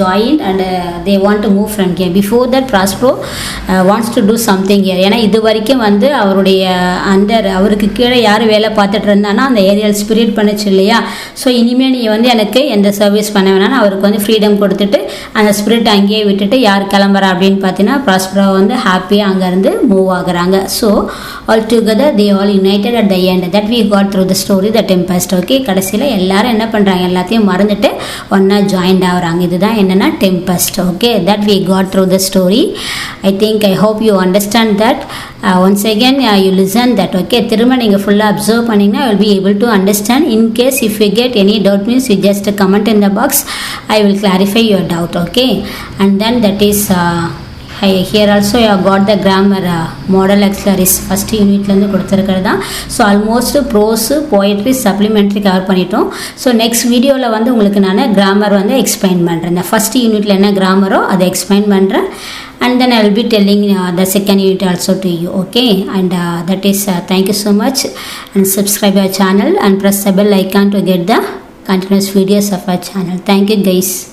joined and they want to move from here. Before that Prospero wants to do something here. ஏன்னா இது வரைக்கும் வந்து அவருடைய அவருக்கு கீழே யார் வேலை பார்த்துட்டு இருந்தானா அந்த ஏரியல் ஸ்பிரிட் பண்ணுச்சு இல்லையா. ஸோ இனிமேல் நீ வந்து எனக்கு எந்த சர்வீஸ் பண்ண வேணான்னு அவருக்கு வந்து ஃப்ரீடம் கொடுத்துட்டு அந்த ஸ்பிரிட் அங்கேயே விட்டுட்டு யார் கிளம்புறா அப்படின்னு பார்த்தீங்கன்னா ப்ராஸ்பரோ வந்து ஹாப்பியாக அங்கேருந்து மூவ் ஆகுறாங்க. So all together they all united at the end that we got through the story the Tempest. Okay. கடைசியில் எல்லாரும் என்ன பண்ணுறாங்க, எல்லாத்தையும் மறந்துட்டு ஒன்றா ஜாயின்ட் ஆகுறாங்க. இதுதான் என்னென்னா Tempest. Okay. That we got through the story. I hope you understand that. Once again you listen that. Okay. திரும்ப நீங்கள் ஃபுல்லாக அப்சர்வ் பண்ணிங்கன்னா will be able to understand. In case if you get any doubt means you just comment in the box. I will clarify your doubt. Okay. And then that is here also I have got the grammar model auxiliaries first யூனிட்லேருந்து கொடுத்துருக்கிறது தான். So almost prose poetry supplementary cover பண்ணிட்டோம். So next வீடியோவில் வந்து உங்களுக்கு நான் grammar வந்து explain பண்ணுறேன். இந்த ஃபஸ்ட் யூனிட்டில் என்ன கிராமரோ அதை எக்ஸ்பிளைன் பண்ணுறேன். And then I will be telling the second unit also to you. Okay. And that is thank you so much, and subscribe our channel and press the bell icon to get the continuous videos of our channel. Thank you guys.